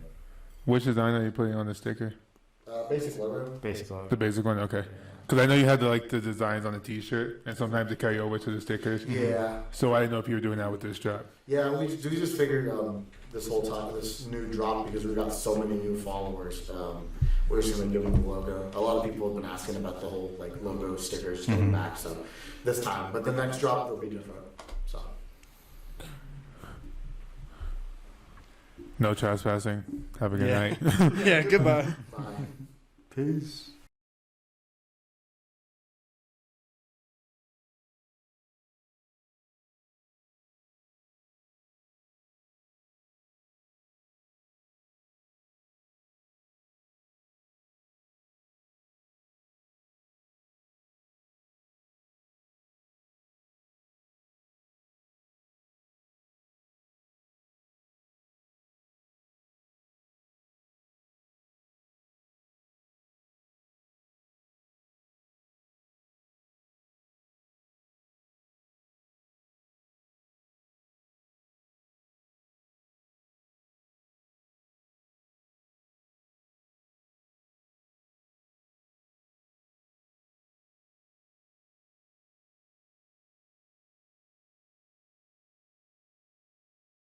Which design are you putting on the sticker? Basic logo. Basically. The basic one, okay. Because I know you had the designs on the T-shirt, and sometimes they carry over to the stickers. Yeah. So I didn't know if you were doing that with this drop. Yeah, we just figured this whole time, this new drop, because we've got so many new followers, we're just going to give them the logo. A lot of people have been asking about the whole like logo stickers coming back, so this time. But the next drop will be different. So. No trespassing. Have a good Yeah. night. Yeah, goodbye. Bye. Peace.